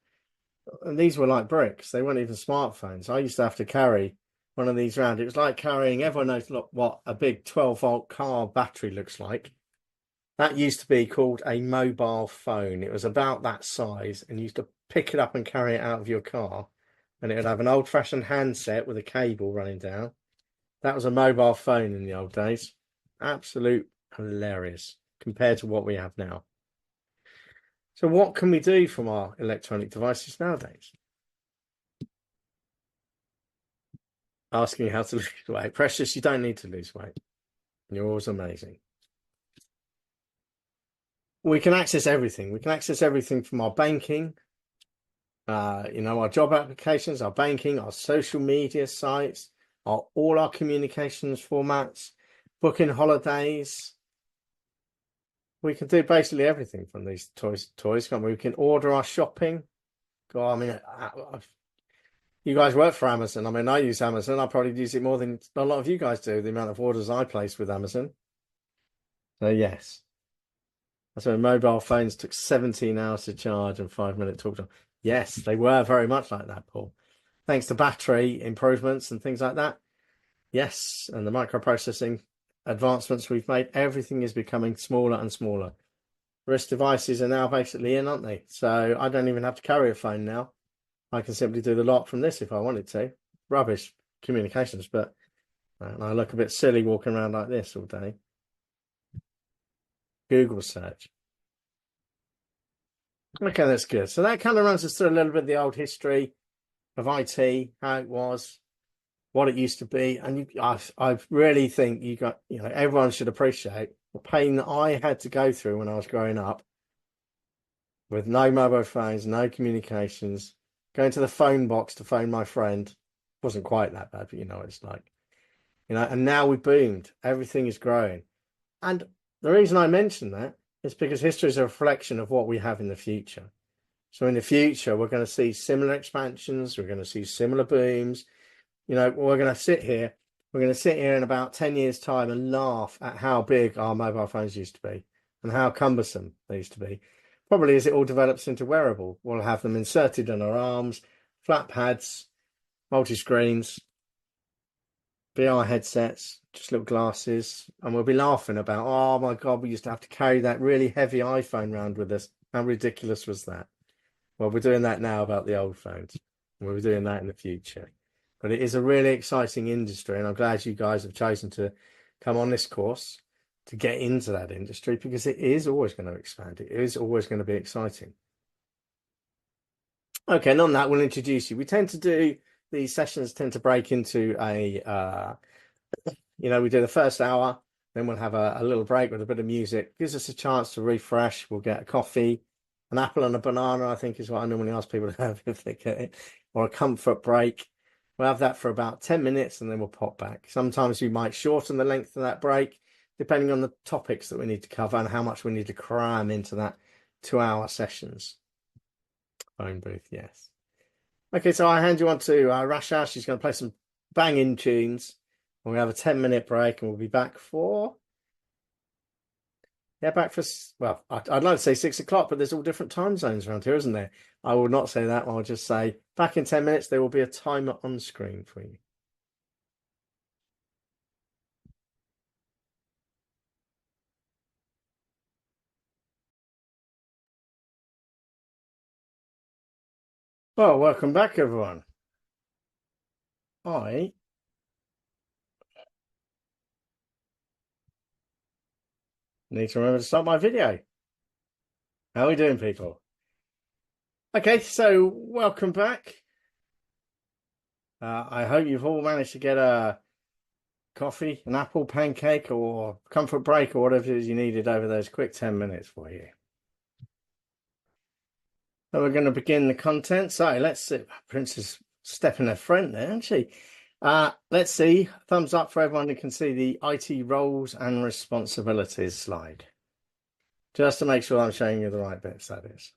and these were like bricks. They weren't even smartphones. I used to have to carry one of these around. It was like carrying, everyone knows what a big 12-volt car battery looks like. That used to be called a mobile phone. It was about that size, and you used to pick it up and carry it out of your car. And it would have an old-fashioned handset with a cable running down. That was a mobile phone in the old days. Absolute hilarious compared to what we have now. So what can we do from our electronic devices nowadays? Asking you how to lose weight. Precious, you don't need to lose weight. You're always amazing. We can access everything. We can access everything from our banking, our job applications, our banking, our social media sites, all our communications formats, booking holidays. We can do basically everything from these toys, can't we? We can order our shopping. God, I mean, you guys work for Amazon. I mean, I use Amazon. I probably use it more than a lot of you guys do, the amount of orders I place with Amazon. So yes. That's when mobile phones took 17 hours to charge and 5-minute talk time. Yes, they were very much like that, Paul. Thanks to battery improvements and things like that. Yes, and the microprocessing advancements we've made, everything is becoming smaller and smaller. Wrist devices are now basically in, aren't they? So I don't even have to carry a phone now. I can simply do the lot from this if I wanted to. Rubbish communications, but I look a bit silly walking around like this all day. Google search. Okay, that's good. So that kind of runs us through a little bit of the old history of IT, how it was, what it used to be. And I really think everyone should appreciate the pain that I had to go through when I was growing up with no mobile phones, no communications, going to the phone box to phone my friend. Wasn't quite that bad, but you know what it's like. And now we boomed. Everything is growing. And the reason I mention that is because history is a reflection of what we have in the future. So in the future, we're going to see similar expansions. We're going to see similar booms. We're going to sit here. We're going to sit here in about 10 years' time and laugh at how big our mobile phones used to be and how cumbersome they used to be. Probably as it all develops into wearable, we'll have them inserted in our arms, flat pads, multi-screens, VR headsets, just little glasses, and we'll be laughing about, oh my God, we used to have to carry that really heavy iPhone around with us. How ridiculous was that? Well, we're doing that now about the old phones. We'll be doing that in the future. But it is a really exciting industry, and I'm glad you guys have chosen to come on this course to get into that industry, because it is always going to expand. It is always going to be exciting. Okay, and on that, we'll introduce you. We tend to do these sessions tend to break into we do the first hour, then we'll have a little break with a bit of music. Gives us a chance to refresh. We'll get a coffee, an apple and a banana, I think is what I normally ask people to have if they get it, or a comfort break. We'll have that for about 10 minutes and then we'll pop back. Sometimes we might shorten the length of that break, depending on the topics that we need to cover and how much we need to cram into that 2-hour sessions. Phone booth, yes. Okay, so I hand you on to Rasha. She's going to play some banging tunes. We'll have a 10-minute break and we'll be back for... Yeah, back for... Well, I'd like to say 6 o'clock, but there's all different time zones around here, isn't there? I will not say that. I'll just say back in 10 minutes. There will be a timer on screen for you. Well, welcome back, everyone. I need to remember to start my video. How are we doing, people? Okay, so welcome back. I hope you've all managed to get a coffee, an apple, pancake, or comfort break, or whatever it is you needed over those quick 10 minutes for you. So we're going to begin the content. So let's see. Prince is stepping her front there, isn't she? Let's see. Thumbs up for everyone who can see the IT roles and responsibilities slide. Just to make sure I'm showing you the right bits, that is.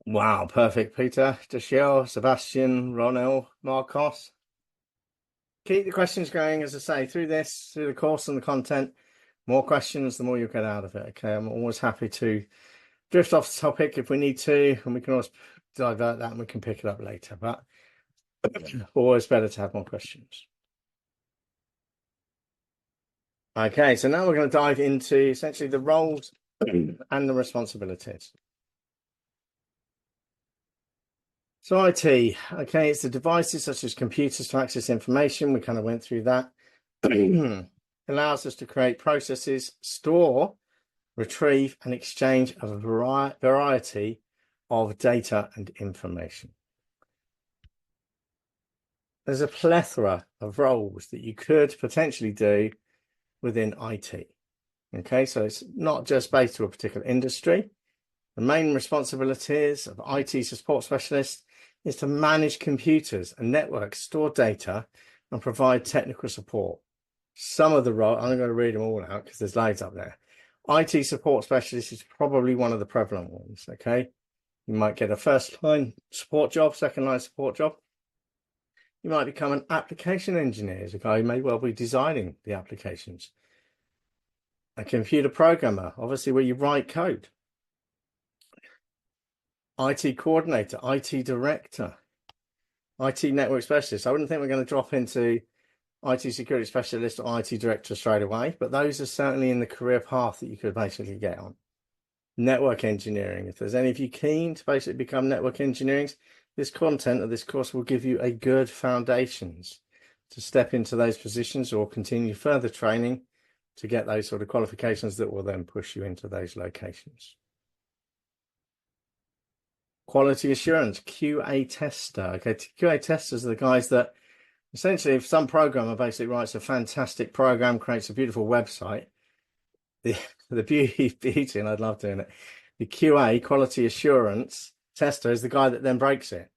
Wow, perfect, Peter, Dashiell, Sebastian, Ronel, Marcos. Keep the questions going, as I say, through the course and the content. More questions, the more you'll get out of it. Okay, I'm always happy to drift off the topic if we need to, and we can always divert that and we can pick it up later. But always better to have more questions. Okay, so now we're going to dive into essentially the roles and the responsibilities. So IT, okay, it's the devices such as computers to access information. We kind of went through that. Allows us to create processes, store, retrieve, and exchange a variety of data and information. There's a plethora of roles that you could potentially do within IT. Okay, so it's not just based on a particular industry. The main responsibilities of IT support specialists is to manage computers and networks, store data, and provide technical support. Some of the roles, I'm going to read them all out because there's loads up there. IT support specialist is probably one of the prevalent ones, okay? You might get a first-line support job, second-line support job. You might become an application engineer, a guy who may well be designing the applications. A computer programmer, obviously where you write code. IT coordinator, IT director, IT network specialist. I wouldn't think we're going to drop into IT security specialist or IT director straight away, but those are certainly in the career path that you could basically get on. Network engineering. If there's any of you keen to basically become network engineering, this content of this course will give you a good foundations to step into those positions or continue further training to get those sort of qualifications that will then push you into those locations. Quality assurance, QA tester. Okay, QA testers are the guys that essentially, if some programmer basically writes a fantastic program, creates a beautiful website, the beauty, and I'd love doing it, the QA, quality assurance tester, is the guy that then breaks it.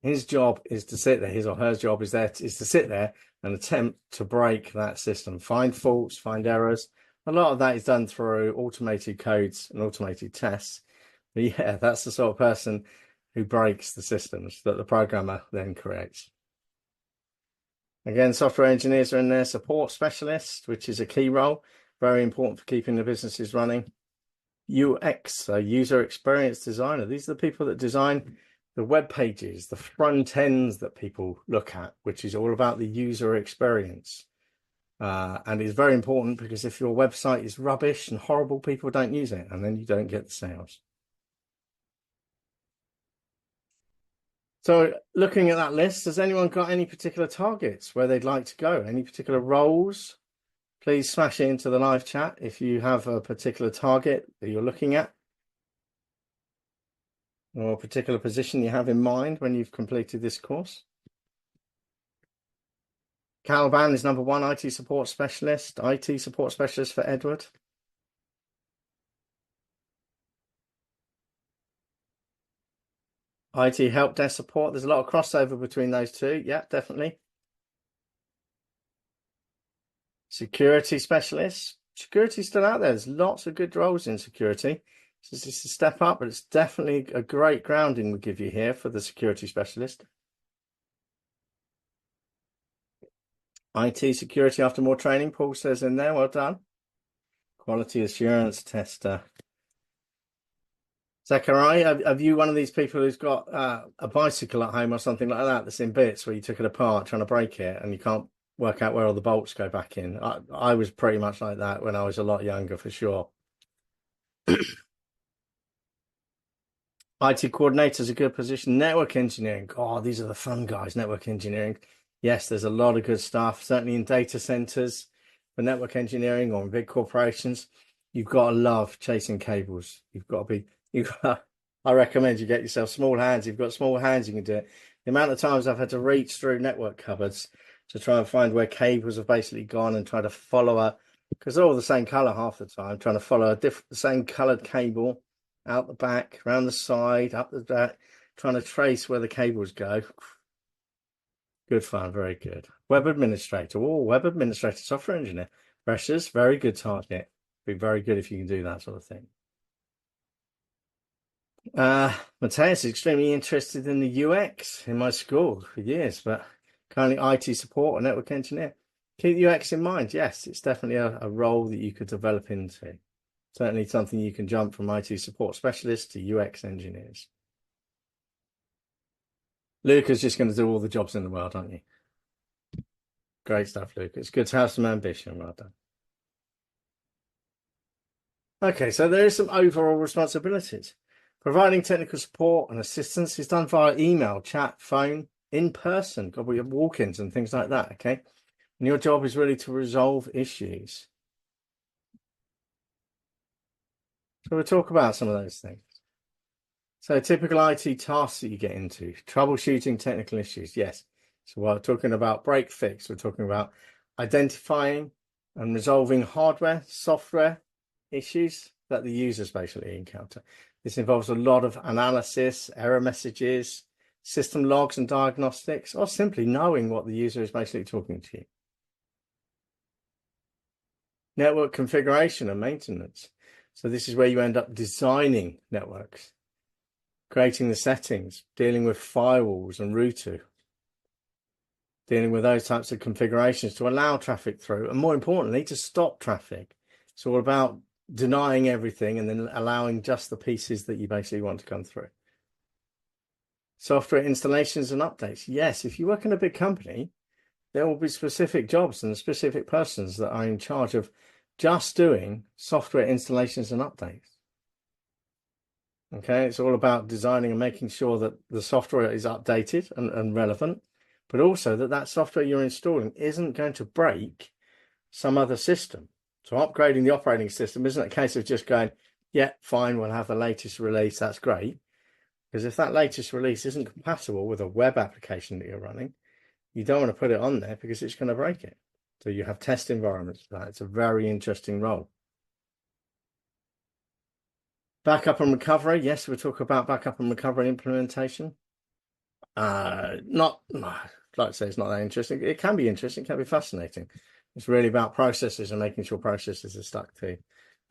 His job is to sit there, his or her job is to sit there and attempt to break that system, find faults, find errors. A lot of that is done through automated codes and automated tests. But yeah, that's the sort of person who breaks the systems that the programmer then creates. Again, software engineers are in there, support specialists, which is a key role, very important for keeping the businesses running. UX, so user experience designer. These are the people that design the web pages, the front ends that people look at, which is all about the user experience. And it's very important because if your website is rubbish and horrible, people don't use it, and then you don't get the sales. So looking at that list, has anyone got any particular targets where they'd like to go? Any particular roles? Please smash it into the live chat if you have a particular target that you're looking at, or a particular position you have in mind when you've completed this course. Caliban is number 1 IT support specialist. IT support specialist for Edward. IT help desk support. There's a lot of crossover between those two. Yeah, definitely. Security specialist. Security's still out there. There's lots of good roles in security. So it's a step up, but it's definitely a great grounding we give you here for the security specialist. IT security after more training, Paul says in there. Well done. Quality assurance tester. Zachariah, have you one of these people who's got a bicycle at home or something like that that's in bits where you took it apart trying to break it and you can't work out where all the bolts go back in? I was pretty much like that when I was a lot younger, for sure. IT coordinator is a good position. Network engineering. Oh, these are the fun guys, network engineering. Yes, there's a lot of good stuff, certainly in data centers for network engineering or in big corporations. You've got to love chasing cables. I recommend you get yourself small hands. You've got small hands, you can do it. The amount of times I've had to reach through network cupboards to try and find where cables have basically gone and try to follow because they're all the same color half the time, trying to follow the same colored cable out the back, around the side, up the back, trying to trace where the cables go. Good fun, very good. Web administrator. Oh, web administrator, software engineer. Freshers, very good target. Be very good if you can do that sort of thing. Mateus is extremely interested in the UX in my school for years, but currently IT support or network engineer. Keep UX in mind. Yes, it's definitely a role that you could develop into. Certainly something you can jump from IT support specialist to UX engineers. Luca's just going to do all the jobs in the world, aren't you? Great stuff, Luca. It's good to have some ambition. Well done. Okay, so there is some overall responsibilities. Providing technical support and assistance is done via email, chat, phone, in person. God, we have walk-ins and things like that, okay? And your job is really to resolve issues. So we'll talk about some of those things. So typical IT tasks that you get into, troubleshooting technical issues, yes. So we're talking about break fix, we're talking about identifying and resolving hardware, software issues that the users basically encounter. This involves a lot of analysis, error messages, system logs and diagnostics, or simply knowing what the user is basically talking to you. Network configuration and maintenance. So this is where you end up designing networks, creating the settings, dealing with firewalls and router, dealing with those types of configurations to allow traffic through, and more importantly, to stop traffic. It's all about denying everything and then allowing just the pieces that you basically want to come through. Software installations and updates. Yes, if you work in a big company, there will be specific jobs and specific persons that are in charge of just doing software installations and updates. Okay, it's all about designing and making sure that the software is updated and relevant, but also that that software you're installing isn't going to break some other system. So upgrading the operating system isn't a case of just going, yeah, fine, we'll have the latest release, that's great. Because if that latest release isn't compatible with a web application that you're running, you don't want to put it on there because it's going to break it. So you have test environments for that. It's a very interesting role. Backup and recovery. Yes, we'll talk about backup and recovery implementation. Not, I'd like to say it's not that interesting. It can be interesting, it can be fascinating. It's really about processes and making sure processes are stuck to,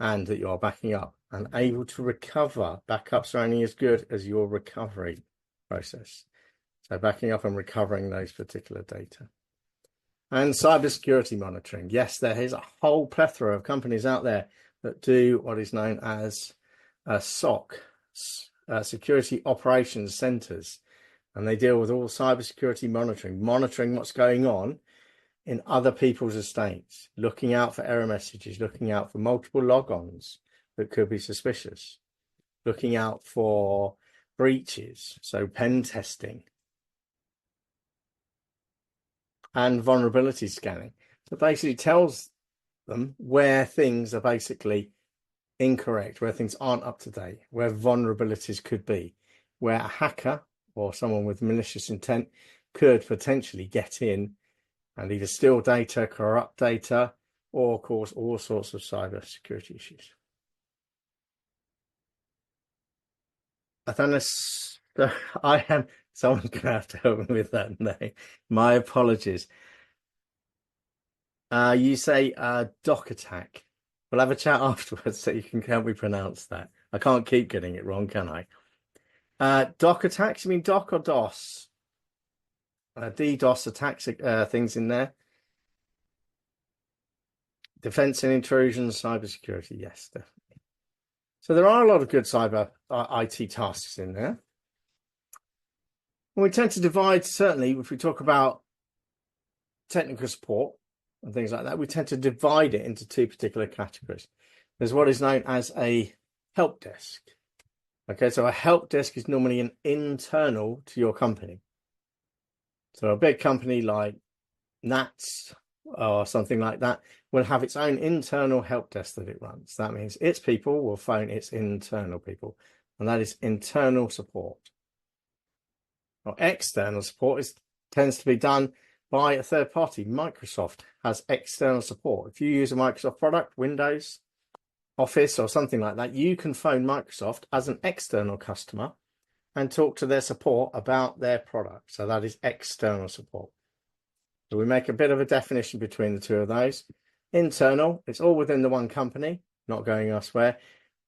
and that you are backing up and able to recover. Backups are only as good as your recovery process. So backing up and recovering those particular data. And cybersecurity monitoring. Yes, there is a whole plethora of companies out there that do what is known as SOC, security operations centers. And they deal with all cybersecurity monitoring what's going on in other people's estates, looking out for error messages, looking out for multiple logons that could be suspicious, looking out for breaches, so pen testing, and vulnerability scanning. So basically tells them where things are basically incorrect, where things aren't up to date, where vulnerabilities could be, where a hacker or someone with malicious intent could potentially get in and either steal data, corrupt data, or cause all sorts of cyber security issues. Athanas, I am, someone's going to have to help me with that name. My apologies. You say doc attack. We'll have a chat afterwards so you can help me pronounce that. I can't keep getting it wrong, can I? Doc attacks, you mean doc or DOS? DDoS attacks, things in there. Defense and intrusions, cybersecurity, yes, definitely. So there are a lot of good cyber IT tasks in there. And we tend to divide, certainly, if we talk about technical support and things like that, we tend to divide it into two particular categories. There's what is known as a help desk. Okay, so a help desk is normally an internal to your company. So a big company like NATS or something like that will have its own internal help desk that it runs. That means its people will phone its internal people, and that is internal support. Or external support tends to be done by a third party. Microsoft has external support. If you use a Microsoft product, Windows, Office, or something like that, you can phone Microsoft as an external customer and talk to their support about their product. So that is external support. So we make a bit of a definition between the two of those. Internal, it's all within the one company, not going elsewhere.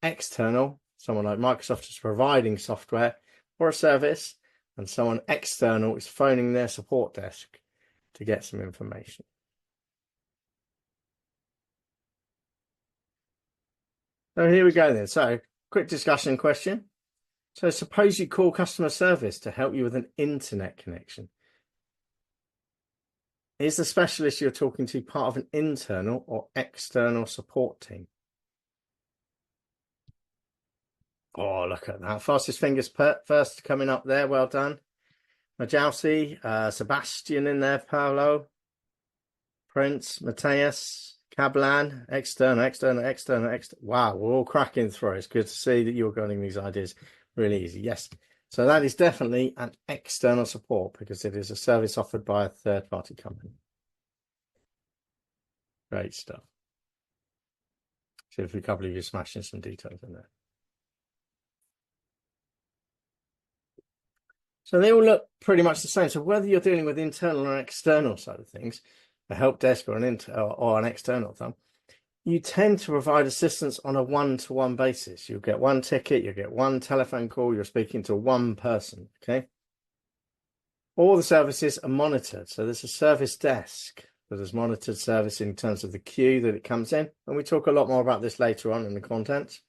External, someone like Microsoft is providing software or a service, and someone external is phoning their support desk to get some information. So here we go then. So quick discussion question. So suppose you call customer service to help you with an internet connection. Is the specialist you're talking to part of an internal or external support team? Oh, look at that. Fastest fingers first coming up there. Well done. Majausi, Sebastian in there, Paolo, Prince, Mateus, Cablan, external. Wow, we're all cracking through. It's good to see that you're getting these ideas really easy. Yes. So that is definitely an external support because it is a service offered by a third-party company. Great stuff. See if a couple of you smashing some details in there. So they all look pretty much the same. So whether you're dealing with internal or external side of things, a help desk or an external thing, you tend to provide assistance on a one-to-one basis. You'll get one ticket, you'll get one telephone call, you're speaking to one person, okay? All the services are monitored. So there's a service desk that is monitored service in terms of the queue that it comes in. And we talk a lot more about this later on in the content.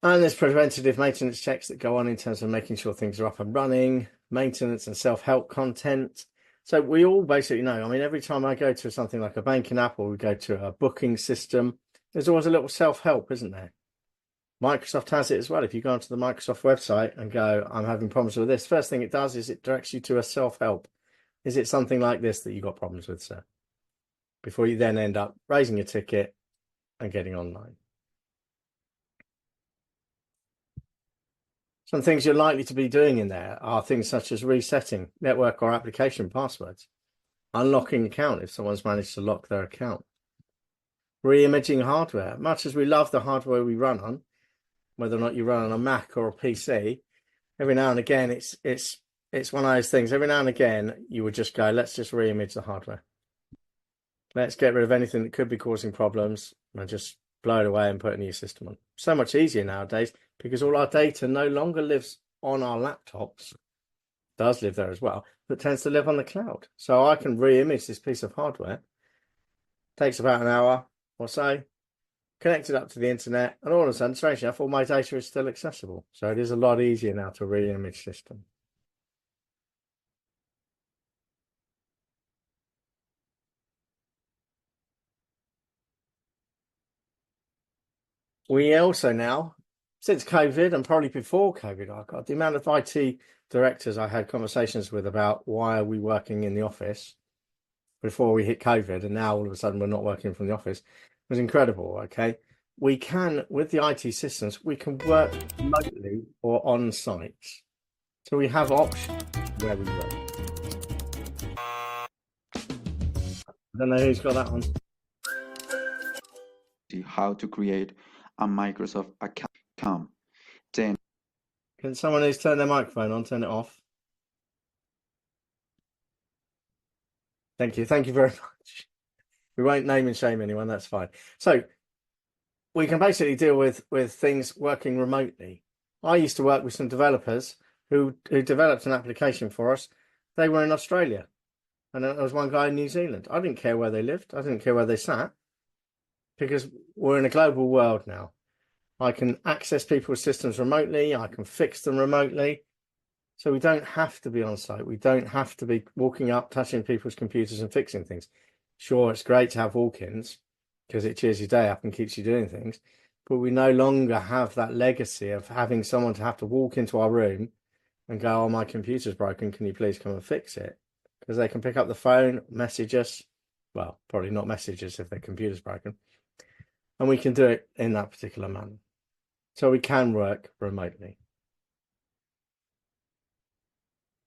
And there's preventative maintenance checks that go on in terms of making sure things are up and running, maintenance and self-help content. So we all basically know, I mean, every time I go to something like a banking app or we go to a booking system, there's always a little self-help, isn't there? Microsoft has it as well. If you go onto the Microsoft website and go, I'm having problems with this, first thing it does is it directs you to a self-help. Is it something like this that you got problems with, sir? Before you then end up raising a ticket and getting online. Some things you're likely to be doing in there are things such as resetting network or application passwords, unlocking account if someone's managed to lock their account, re-imaging hardware. Much as we love the hardware we run on, whether or not you run on a Mac or a PC, every now and again it's one of those things. Every now and again you would just go, let's just re-image the hardware. Let's get rid of anything that could be causing problems and just blow it away and put a new system on. So much easier nowadays because all our data no longer lives on our laptops, does live there as well, but tends to live on the cloud. So I can re-image this piece of hardware. Takes about an hour or so, connect it up to the internet, and all of a sudden, strange enough, all my data is still accessible. So it is a lot easier now to re-image system. We also now, since COVID and probably before COVID, I got the amount of IT directors I had conversations with about why are we working in the office before we hit COVID, and now all of a sudden we're not working from the office, was incredible. Okay. We can, with the IT systems, we can work remotely or on site. So we have options where we work. I don't know who's got that one. How to create a Microsoft account. Then Can someone who's turned their microphone on, turn it off? Thank you. Thank you very much. We won't name and shame anyone. That's fine. So we can basically deal with things working remotely. I used to work with some developers who developed an application for us. They were in Australia, and there was one guy in New Zealand. I didn't care where they lived. I didn't care where they sat, because we're in a global world now. I can access people's systems remotely. I can fix them remotely. So we don't have to be on site. We don't have to be walking up, touching people's computers and fixing things. Sure, it's great to have walk-ins because it cheers your day up and keeps you doing things. But we no longer have that legacy of having someone to have to walk into our room and go, oh, my computer's broken. Can you please come and fix it? Because they can pick up the phone, message us. Well, probably not message us if their computer's broken. And we can do it in that particular manner. So we can work remotely.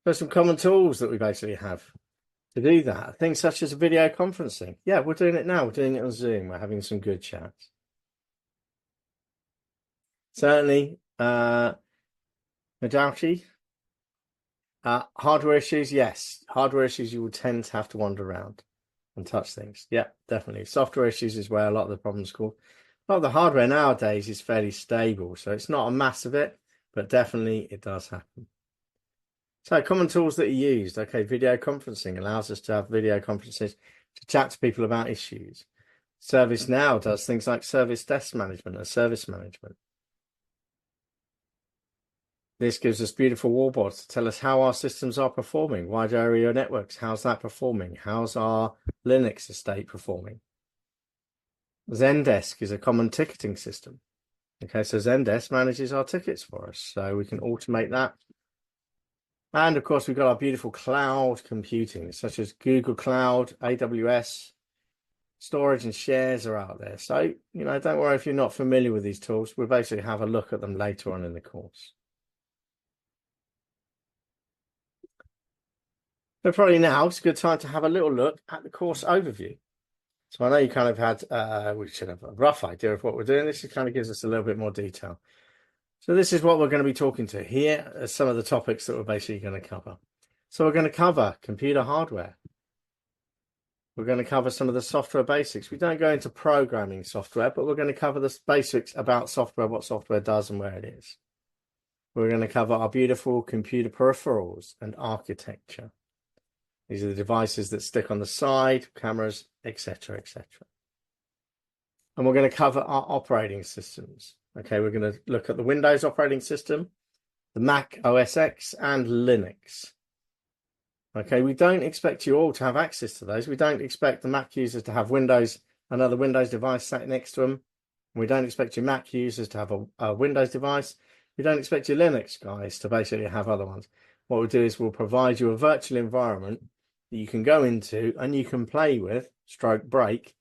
There's some common tools that we basically have to do that. Things such as video conferencing. Yeah, we're doing it now. We're doing it on Zoom. We're having some good chats. Certainly, modality. Hardware issues, yes. Hardware issues, you will tend to have to wander around and touch things. Yeah, definitely. Software issues is where a lot of the problems come. A lot of the hardware nowadays is fairly stable, so it's not a mass of it, but definitely it does happen. So common tools that are used. Okay, video conferencing allows us to have video conferences to chat to people about issues. ServiceNow does things like service desk management and service management. This gives us beautiful wallboards to tell us how our systems are performing. Wide area networks, how's that performing? How's our Linux estate performing? Zendesk is a common ticketing system. Okay, so Zendesk manages our tickets for us, so we can automate that. And of course, we've got our beautiful cloud computing, such as Google Cloud, AWS. Storage and shares are out there. So, don't worry if you're not familiar with these tools. We'll basically have a look at them later on in the course. But probably now it's a good time to have a little look at the course overview. So I know you kind of had, we should have a rough idea of what we're doing. This kind of gives us a little bit more detail. So this is what we're going to be talking to. Here are some of the topics that we're basically going to cover. So we're going to cover computer hardware. We're going to cover some of the software basics. We don't go into programming software, but we're going to cover the basics about software, what software does and where it is. We're going to cover our beautiful computer peripherals and architecture. These are the devices that stick on the side, cameras, etc., etc. And we're going to cover our operating systems. Okay, we're going to look at the Windows operating system, the Mac OS X, and Linux. Okay, we don't expect you all to have access to those. We don't expect the Mac users to have another Windows device sat next to them. We don't expect your Mac users to have a Windows device. We don't expect your Linux guys to basically have other ones. What we'll do is we'll provide you a virtual environment that you can go into and you can play with, stroke break,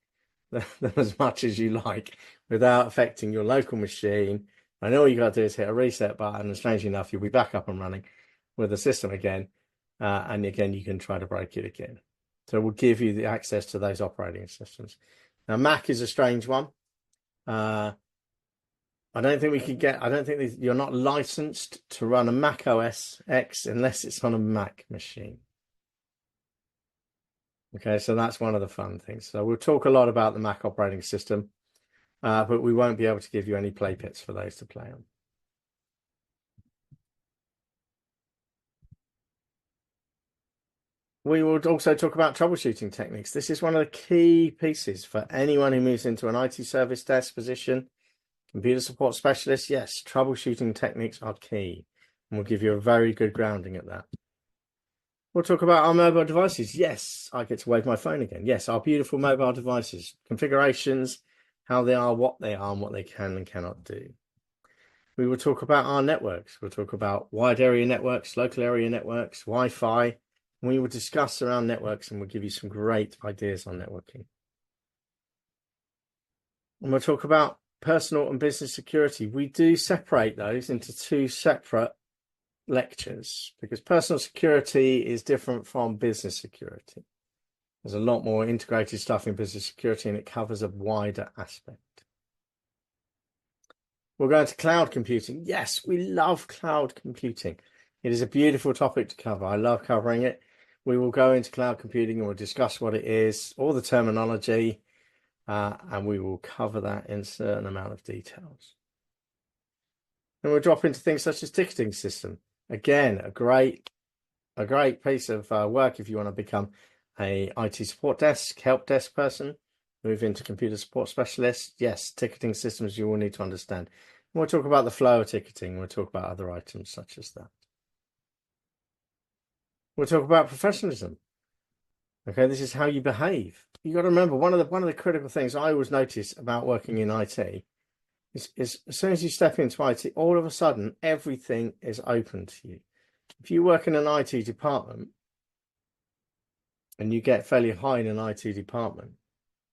them as much as you like without affecting your local machine. And all you got to do is hit a reset button, and strangely enough, you'll be back up and running with the system again. And again, you can try to break it again. So we'll give you the access to those operating systems. Now, Mac is a strange one. I don't think you're not licensed to run a Mac OS X unless it's on a Mac machine. Okay, so that's one of the fun things. So we'll talk a lot about the Mac operating system, but we won't be able to give you any play pits for those to play on. We will also talk about troubleshooting techniques. This is one of the key pieces for anyone who moves into an IT service desk position, computer support specialist. Yes, troubleshooting techniques are key, and we'll give you a very good grounding at that. We'll talk about our mobile devices. Yes, I get to wave my phone again. Yes, our beautiful mobile devices, configurations, how they are, what they are, and what they can and cannot do. We will talk about our networks. We'll talk about wide area networks, local area networks, Wi-Fi. We will discuss around networks and we'll give you some great ideas on networking. And we'll talk about personal and business security. We do separate those into two separate lectures because personal security is different from business security. There's a lot more integrated stuff in business security and it covers a wider aspect. We're going to cloud computing. Yes, we love cloud computing. It is a beautiful topic to cover. I love covering it. We will go into cloud computing and we'll discuss what it is, all the terminology, and we will cover that in a certain amount of details. And we'll drop into things such as ticketing system. Again, a great piece of work if you want to become a IT support desk, help desk person, move into computer support specialist. Yes, ticketing systems you will need to understand. We'll talk about the flow of ticketing. We'll talk about other items such as that. We'll talk about professionalism. Okay, this is how you behave. You got to remember one of the critical things I always notice about working in IT is as soon as you step into IT, all of a sudden everything is open to you. If you work in an IT department and you get fairly high in an IT department,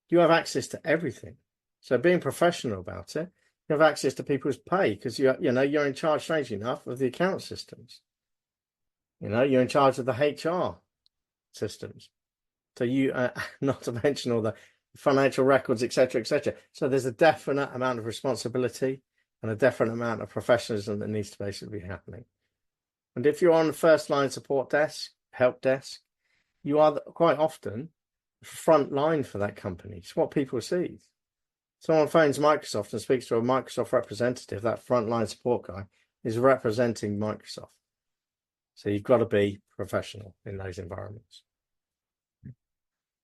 you have access to everything. So being professional about it, you have access to people's pay because you're in charge, strangely enough, of the account systems. You're in charge of the HR systems. So you, not to mention all the financial records, etc., etc. So there's a definite amount of responsibility and a definite amount of professionalism that needs to basically be happening. And if you're on the first line support desk, help desk, you are quite often front line for that company. It's what people see. Someone phones Microsoft and speaks to a Microsoft representative. That frontline support guy is representing Microsoft. So you've got to be professional in those environments.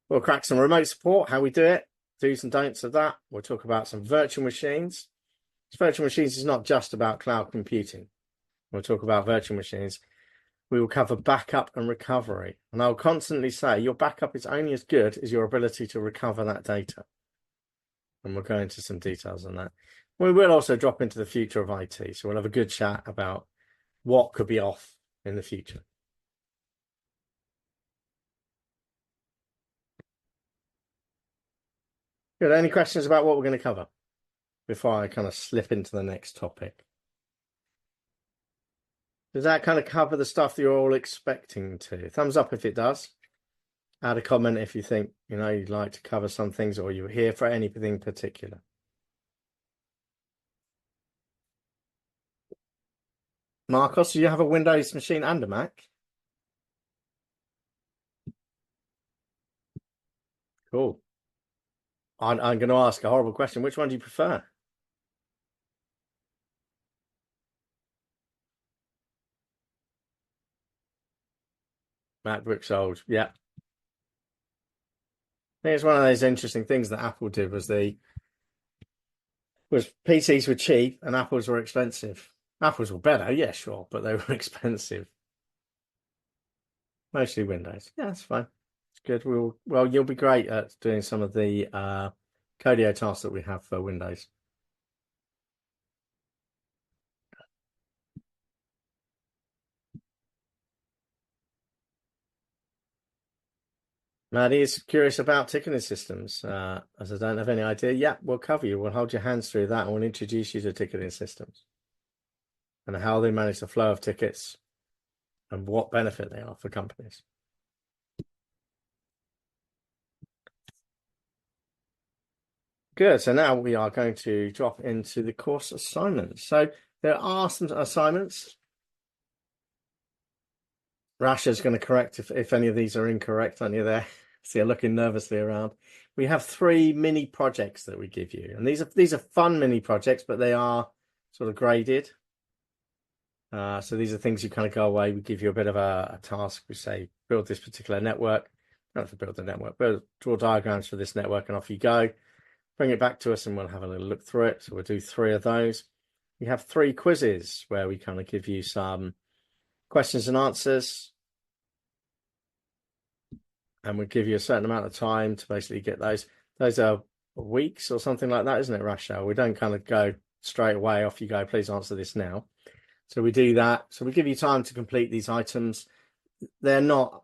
We'll crack some remote support, how we do it, do's and don'ts of that. We'll talk about some virtual machines. Virtual machines is not just about cloud computing. We'll talk about virtual machines. We will cover backup and recovery. And I'll constantly say your backup is only as good as your ability to recover that data. And we'll go into some details on that. We will also drop into the future of IT. So we'll have a good chat about what could be off in the future. Good. Any questions about what we're going to cover before I kind of slip into the next topic? Does that kind of cover the stuff that you're all expecting to? Thumbs up if it does. Add a comment if you think, you'd like to cover some things or you're here for anything particular. Marcos, do you have a Windows machine and a Mac? Cool. I'm going to ask a horrible question. Which one do you prefer? MacBook's old. Yeah. I think it's one of those interesting things that Apple did was PCs were cheap and Apples were expensive. Apples were better, yeah, sure, but they were expensive. Mostly Windows. Yeah, that's fine. It's good. You'll be great at doing some of the Codio tasks that we have for Windows. Maddie is curious about ticketing systems. As I don't have any idea, yeah, we'll cover you. We'll hold your hands through that and we'll introduce you to ticketing systems and how they manage the flow of tickets and what benefit they are for companies. Good. So now we are going to drop into the course assignments. So there are some assignments. Rasha's going to correct if any of these are incorrect on you there. So you're looking nervously around. We have 3 mini projects that we give you. And these are fun mini projects, but they are sort of graded. So these are things you kind of go away. We give you a bit of a task. We say, build this particular network. Not to build the network, but draw diagrams for this network and off you go. Bring it back to us and we'll have a little look through it. So we'll do 3 of those. We have 3 quizzes where we kind of give you some questions and answers. And we'll give you a certain amount of time to basically get those. Those are weeks or something like that, isn't it, Rachel? We don't kind of go straight away, off you go, please answer this now. So we do that. So we give you time to complete these items. They're not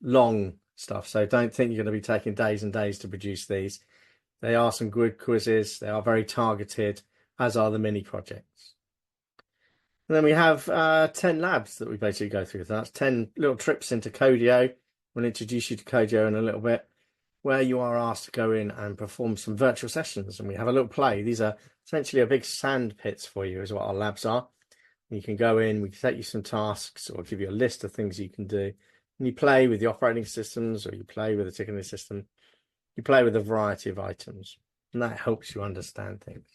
long stuff, so don't think you're going to be taking days and days to produce these. They are some good quizzes. They are very targeted, as are the mini projects. And then we have 10 labs that we basically go through. So that's 10 little trips into Codio. We'll introduce you to Codio in a little bit, where you are asked to go in and perform some virtual sessions. And we have a little play. These are essentially a big sand pits for you, is what our labs are. You can go in, we can set you some tasks or give you a list of things you can do. And you play with the operating systems, or you play with the ticketing system. You play with a variety of items, and that helps you understand things.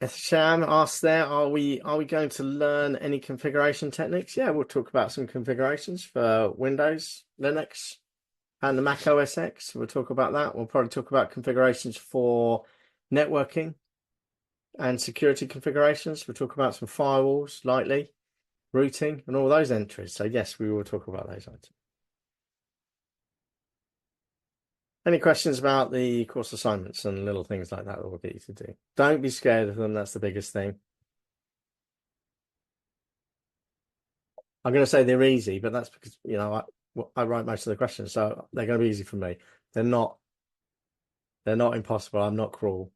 Sham asks there, are we going to learn any configuration techniques? Yeah, we'll talk about some configurations for Windows, Linux, and the Mac OS X. We'll talk about that. We'll probably talk about configurations for networking and security configurations. We'll talk about some firewalls, lightly, routing, and all those entries. So yes, we will talk about those items. Any questions about the course assignments and little things like that we'll get you to do? Don't be scared of them. That's the biggest thing. I'm going to say they're easy, but that's because, you know, I write most of the questions, so they're going to be easy for me. They're not impossible. I'm not cruel.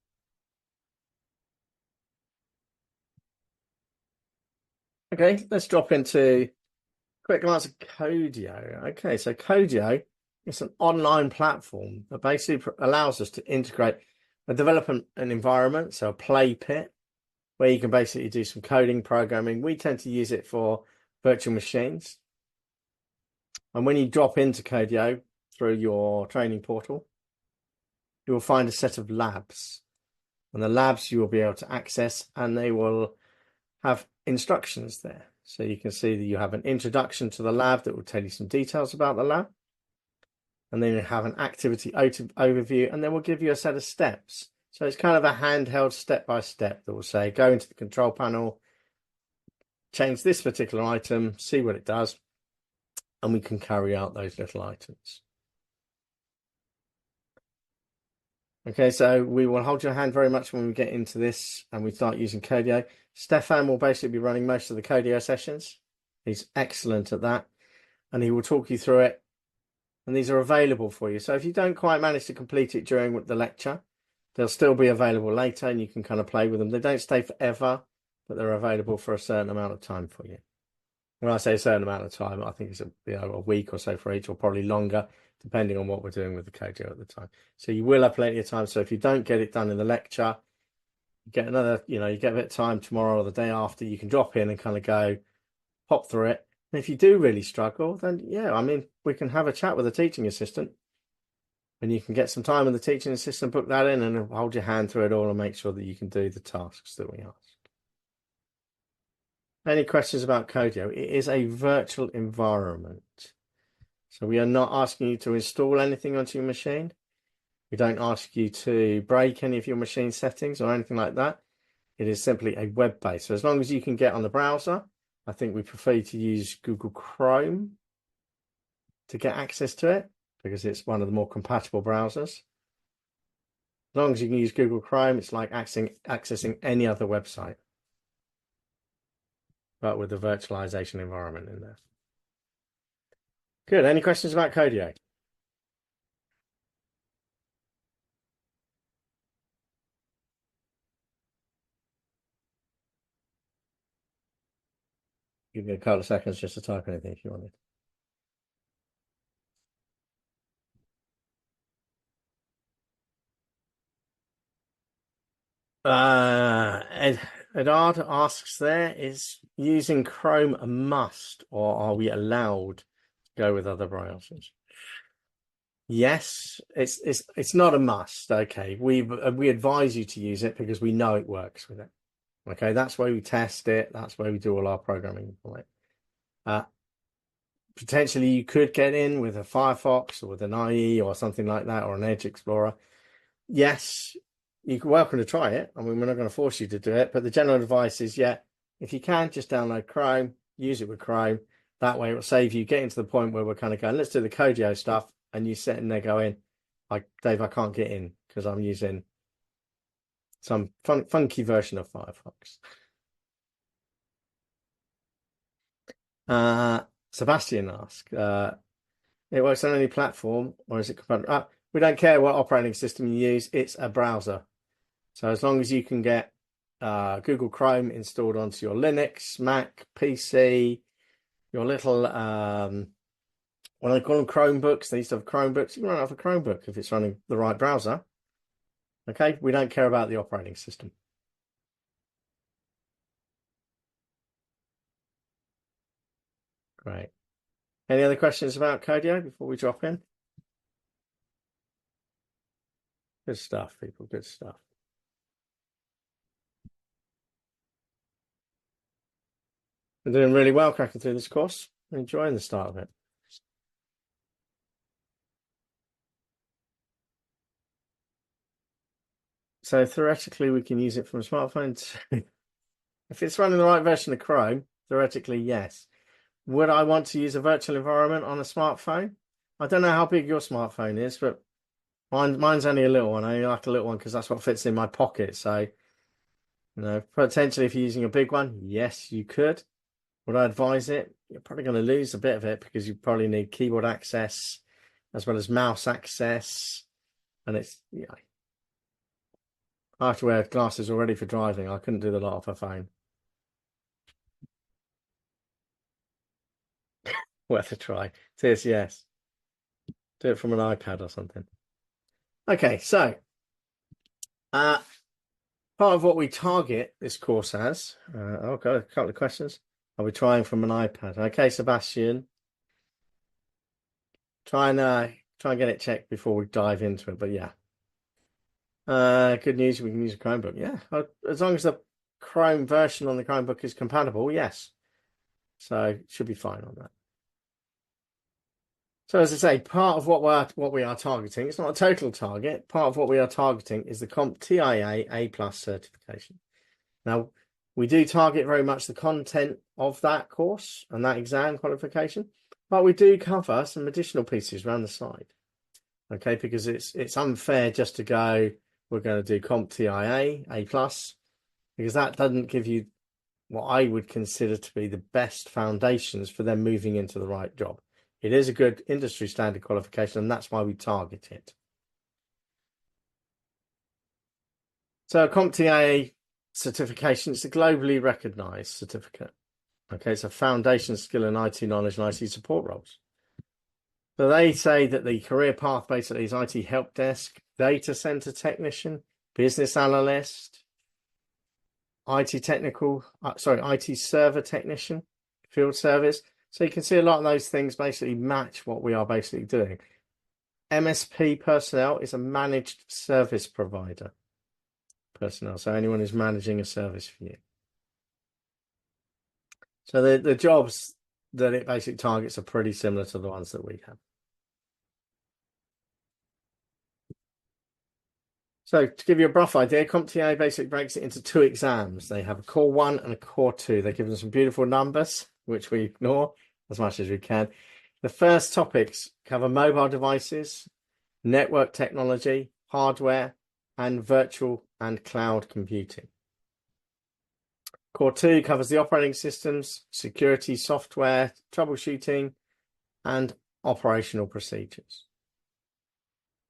Okay, let's drop into quick glance at Codio. Okay, so Codio is an online platform that basically allows us to integrate a development environment, so a play pit, where you can basically do some coding, programming. We tend to use it for virtual machines. And when you drop into Codio through your training portal, you will find a set of labs. And the labs you will be able to access, and they will have instructions there. So you can see that you have an introduction to the lab that will tell you some details about the lab. And then you have an activity overview, and then we'll give you a set of steps. So it's kind of a handheld step-by-step that will say, go into the control panel, change this particular item, see what it does, and we can carry out those little items. Okay, so we will hold your hand very much when we get into this and we start using Codio. Stefan will basically be running most of the Codio sessions. He's excellent at that, and he will talk you through it. And these are available for you. So if you don't quite manage to complete it during the lecture, they'll still be available later, and you can kind of play with them. They don't stay forever, but they're available for a certain amount of time for you. When I say a certain amount of time, I think it's a week or so for each, or probably longer, depending on what we're doing with the Codio at the time. So you will have plenty of time. So if you don't get it done in the lecture, you get another, you get a bit of time tomorrow or the day after, you can drop in and kind of go, pop through it. And if you do really struggle, then yeah, I mean, we can have a chat with the teaching assistant, and you can get some time with the teaching assistant, book that in, and hold your hand through it all and make sure that you can do the tasks that we ask. Any questions about Codio? It is a virtual environment. So we are not asking you to install anything onto your machine. We don't ask you to break any of your machine settings or anything like that. It is simply a web base. So as long as you can get on the browser, I think we prefer to use Google Chrome to get access to it, because it's one of the more compatible browsers. As long as you can use Google Chrome, it's like accessing any other website, but with the virtualization environment in there. Good. Any questions about Codio? Give me a couple of seconds just to type anything if you wanted. Edard asks there, is using Chrome a must, or are we allowed to go with other browsers? Yes, it's not a must. Okay, we advise you to use it because we know it works with it. Okay, that's why we test it. That's why we do all our programming for it. Potentially, you could get in with a Firefox or with an IE or something like that, or an Edge Explorer. Yes, you're welcome to try it. I mean, we're not going to force you to do it, but the general advice is, yeah, if you can, just download Chrome, use it with Chrome, That way it will save you getting to the point where we're kind of going, let's do the Codio stuff, and you sitting there going, Dave, I can't get in because I'm using some funky version of Firefox. Sebastian asks, it works on any platform or is it compatible? We don't care what operating system you use, it's a browser. So as long as you can get Google Chrome installed onto your Linux, Mac, PC, your little, what do they call them, Chromebooks? They used to have Chromebooks. You can run off a Chromebook if it's running the right browser. Okay, we don't care about the operating system. Great. Any other questions about Codio before we drop in? Good stuff, people. Good stuff. We're doing really well cracking through this course. I'm enjoying the start of it. So theoretically, we can use it from a smartphone. If it's running the right version of Chrome, theoretically, yes. Would I want to use a virtual environment on a smartphone? I don't know how big your smartphone is, but mine's only a little one. I only like a little one because that's what fits in my pocket. So, potentially if you're using a big one, yes, you could. Would I advise it? You're probably going to lose a bit of it because you probably need keyboard access as well as mouse access. And it's, I have to wear glasses already for driving. I couldn't do the lot off a phone. Worth a try. Tis, yes. Do it from an iPad or something. Okay, so part of what we target this course as, got a couple of questions. Are we trying from an iPad? Okay, Sebastian. Try and get it checked before we dive into it, but yeah. Good news, we can use a Chromebook. Yeah, as long as the Chrome version on the Chromebook is compatible, yes. So it should be fine on that. So as I say, part of what we are targeting, it's not a total target. Part of what we are targeting is the CompTIA A+ certification. Now, we do target very much the content of that course and that exam qualification, but we do cover some additional pieces around the side. Okay, because it's unfair just to go, we're going to do CompTIA A+, because that doesn't give you what I would consider to be the best foundations for them moving into the right job. It is a good industry standard qualification, and that's why we target it. So a CompTIA certification, it's a globally recognized certificate. Okay, it's a foundation skill in IT knowledge and IT support roles. So they say that the career path basically is IT help desk, data center technician, business analyst, IT server technician, field service. So you can see a lot of those things basically match what we are basically doing. MSP personnel is a managed service provider personnel. So anyone who's managing a service for you. So the jobs that it basically targets are pretty similar to the ones that we have. So to give you a rough idea, CompTIA basically breaks it into 2 exams. They have a Core 1 and a Core 2. They give them some beautiful numbers, which we ignore as much as we can. The first topics cover mobile devices, network technology, hardware, and virtual and cloud computing. Core 2 covers the operating systems, security software, troubleshooting, and operational procedures.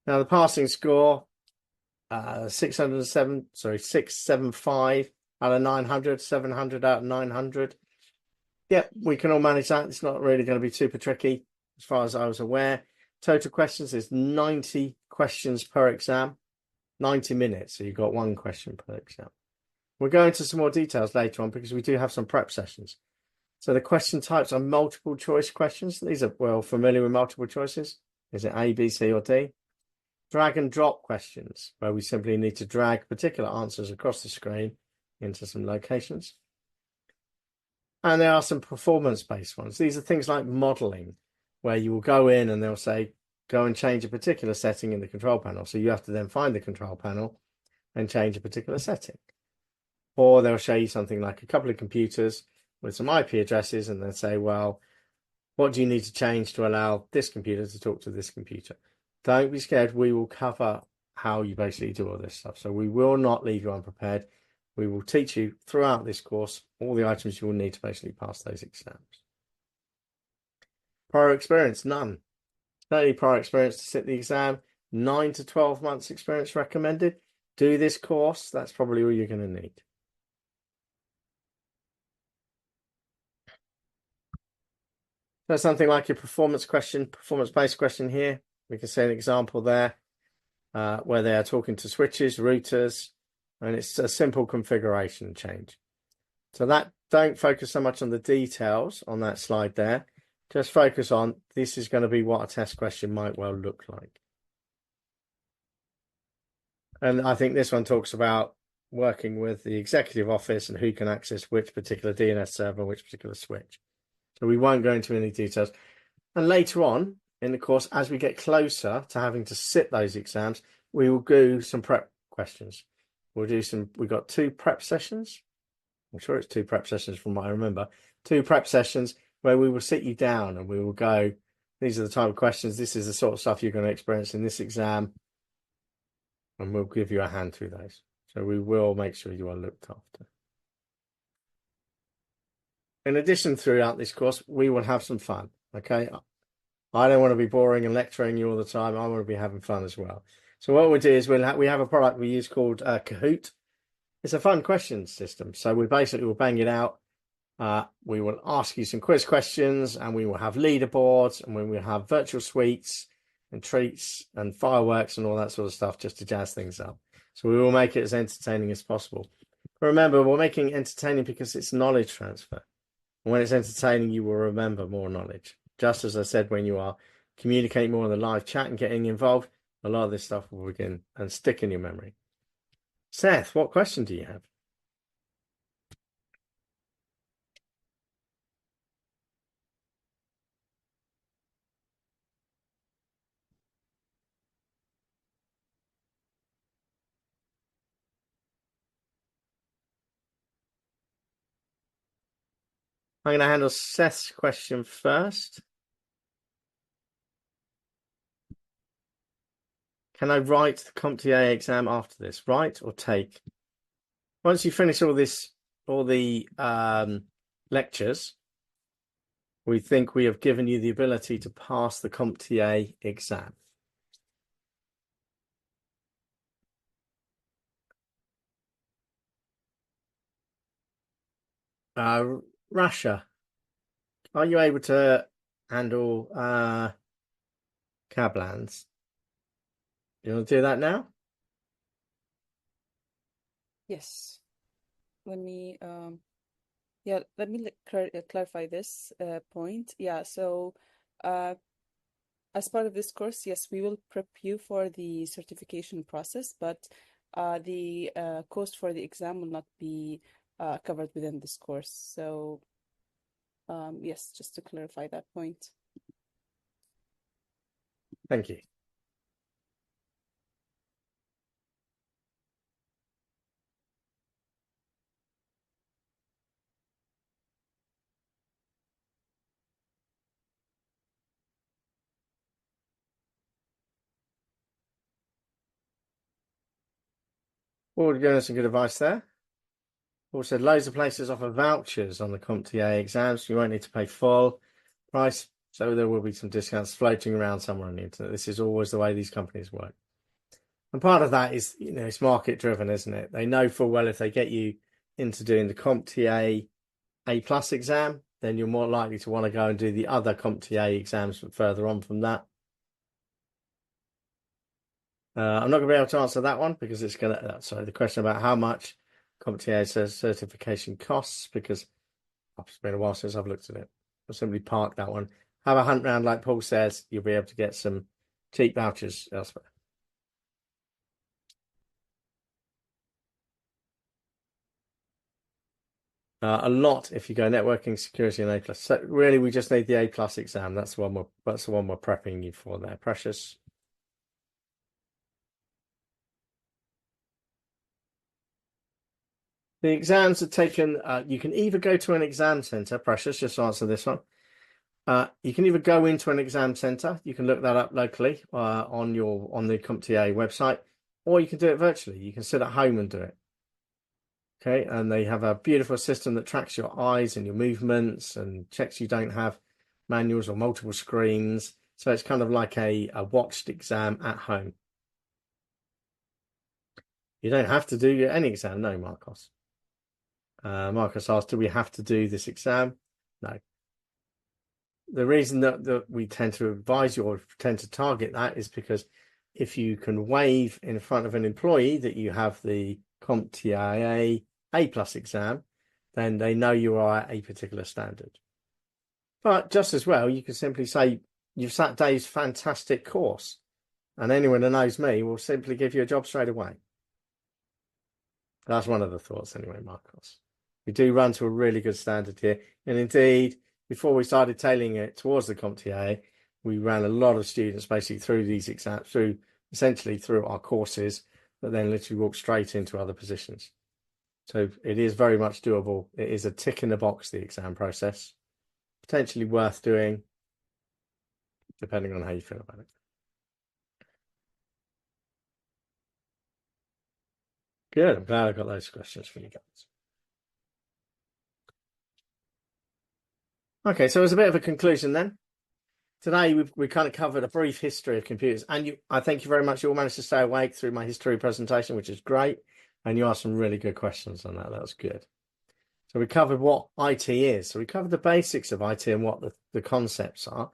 Now the passing score, 675 out of 900, 700 out of 900. Yep, we can all manage that. It's not really going to be super tricky as far as I was aware. Total questions is 90 questions per exam, 90 minutes. So you've got 1 question per exam. We'll go into some more details later on because we do have some prep sessions. So the question types are multiple choice questions. These are well familiar with multiple choices. Is it A, B, C, or D? Drag and drop questions, where we simply need to drag particular answers across the screen into some locations. And there are some performance-based ones. These are things like modeling, where you will go in and they'll say, go and change a particular setting in the control panel. So you have to then find the control panel and change a particular setting. Or they'll show you something like a couple of computers with some IP addresses and they'll say, well, What do you need to change to allow this computer to talk to this computer? Don't be scared. We will cover how you basically do all this stuff. So we will not leave you unprepared. We will teach you throughout this course all the items you will need to basically pass those exams. Prior experience, none. Don't need prior experience to sit the exam. 9 to 12 months experience recommended. Do this course. That's probably all you're going to need. So something like your performance-based question here. We can see an example there where they are talking to switches, routers, and it's a simple configuration change. So that don't focus so much on the details on that slide there. Just focus on this is going to be what a test question might well look like. And I think this one talks about working with the executive office and who can access which particular DNS server, which particular switch. So we won't go into any details. And later on in the course, as we get closer to having to sit those exams, we will do some prep questions. We've got 2 prep sessions. I'm sure it's 2 prep sessions from what I remember. 2 prep sessions where we will sit you down and we will go, these are the type of questions, this is the sort of stuff you're going to experience in this exam. And we'll give you a hand through those. So we will make sure you are looked after. In addition, throughout this course, we will have some fun. Okay. I don't want to be boring and lecturing you all the time. I want to be having fun as well. So what we'll do is we have a product we use called Kahoot. It's a fun question system. So we basically will bang it out. We will ask you some quiz questions and we will have leaderboards and we will have virtual suites and treats and fireworks and all that sort of stuff just to jazz things up. So we will make it as entertaining as possible. But remember, we're making it entertaining because it's knowledge transfer. And when it's entertaining, you will remember more knowledge. Just as I said, when you are communicating more in the live chat and getting involved, a lot of this stuff will begin and stick in your memory. Seth, what question do you have? I'm going to handle Seth's question first. Can I write the CompTIA exam after this? Write or take? Once you finish all the lectures, we think we have given you the ability to pass the CompTIA exam. Rasha, are you able to handle Cablans? You want to do that now? Yes. Let me clarify this point. Yeah, so as part of this course, yes, we will prep you for the certification process, but the cost for the exam will not be covered within this course. So yes, just to clarify that point. Thank you. Paul, giving us some good advice there. Paul said loads of places offer vouchers on the CompTIA exams. You won't need to pay full price, so there will be some discounts floating around somewhere on the internet. This is always the way these companies work. And part of that is, it's market driven, isn't it? They know full well if they get you into doing the CompTIA A+ exam, then you're more likely to want to go and do the other CompTIA exams further on from that. I'm not going to be able to answer that one because it's going to, sorry, the question about how much CompTIA certification costs, because it's been a while since I've looked at it. I'll simply park that one. Have a hunt round, like Paul says, you'll be able to get some cheap vouchers elsewhere. A lot if you go networking, security, and A+. So really, we just need the A+ exam. That's the one we're prepping you for there. Precious. The exams are taken. You can either go to an exam center. Precious, just answer this one. You can either go into an exam center, you can look that up locally on the CompTIA website, or you can do it virtually. You can sit at home and do it. Okay, and they have a beautiful system that tracks your eyes and your movements and checks you don't have manuals or multiple screens. So it's kind of like a watched exam at home. You don't have to do any exam, no, Marcos. Marcos asked, do we have to do this exam? No. The reason that we tend to advise you or tend to target that is because if you can wave in front of an employee that you have the CompTIA A+ exam, then they know you are at a particular standard. But just as well, you can simply say, you've sat Dave's fantastic course, and anyone who knows me will simply give you a job straight away. That's one of the thoughts anyway, Marcos. We do run to a really good standard here. And indeed, before we started tailoring it towards the CompTIA, we ran a lot of students basically through these exams, essentially through our courses, that then literally walk straight into other positions. So it is very much doable. It is a tick in the box, the exam process. Potentially worth doing, depending on how you feel about it. Good. I'm glad I got those questions for you guys. Okay, so as a bit of a conclusion then, today we kind of covered a brief history of computers, and I thank you very much. You all managed to stay awake through my history presentation, which is great, and you asked some really good questions on that. That was good. So we covered what IT is. So we covered the basics of IT and what the concepts are,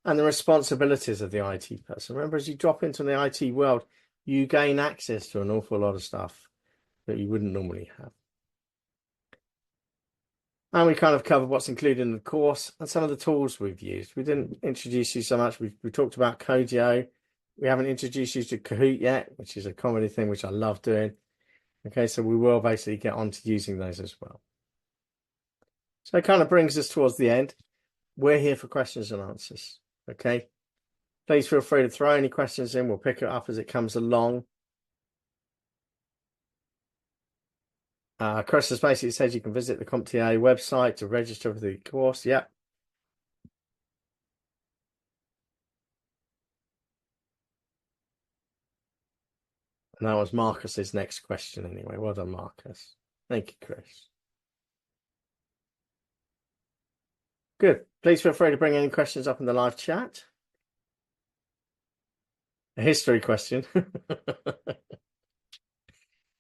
and the responsibilities of the IT person. Remember, as you drop into the IT world, you gain access to an awful lot of stuff that you wouldn't normally have. And we kind of covered what's included in the course and some of the tools we've used. We didn't introduce you so much. We talked about Codio. We haven't introduced you to Kahoot yet, which is a comedy thing, which I love doing. Okay, so we will basically get on to using those as well. So it kind of brings us towards the end. We're here for questions and answers. Okay, please feel free to throw any questions in. We'll pick it up as it comes along. Chris has basically said you can visit the CompTIA website to register for the course. Yep. And that was Marcus's next question anyway. Well done, Marcus. Thank you, Chris. Good. Please feel free to bring any questions up in the live chat. A history question.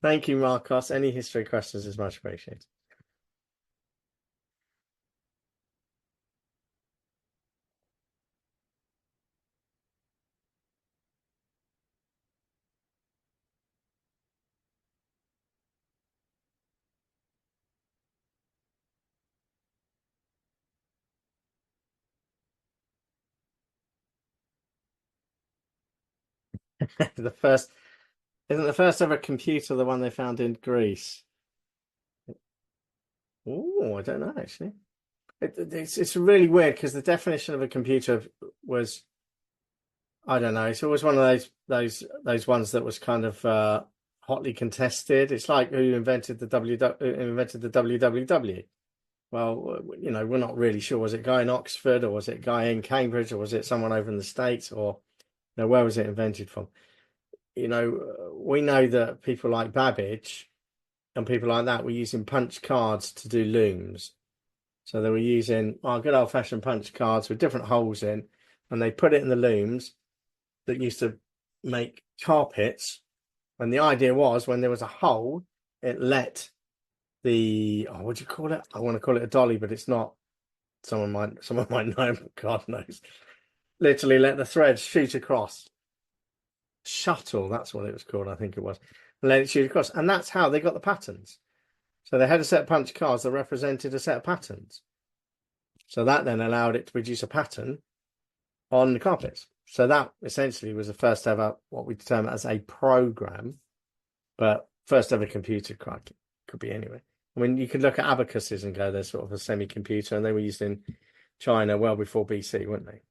Thank you, Marcos. Any history questions is much appreciated. Isn't the first ever computer the one they found in Greece? Oh, I don't know actually. It's really weird because the definition of a computer was, I don't know. It's always one of those ones that was kind of hotly contested. It's like who invented the www. Well, you know, we're not really sure. Was it a guy in Oxford, or was it a guy in Cambridge, or was it someone over in the States, or you know, where was it invented from? You know, we know that people like Babbage and people like that were using punch cards to do looms. So they were using good old-fashioned punch cards with different holes in, and they put it in the looms that used to make carpets. And the idea was when there was a hole, it let the what do you call it? I want to call it a dolly, but it's not. Someone might know, God knows. Literally let the threads shoot across. Shuttle, that's what it was called, I think it was. And let it shoot across. And that's how they got the patterns. So they had a set of punch cards that represented a set of patterns. So that then allowed it to produce a pattern on the carpets. So that essentially was the first ever, what we determine as a program, but first ever computer, could be anyway. I mean, you could look at abacuses and go, they're sort of a semi-computer, and they were used in China well before BC, weren't they?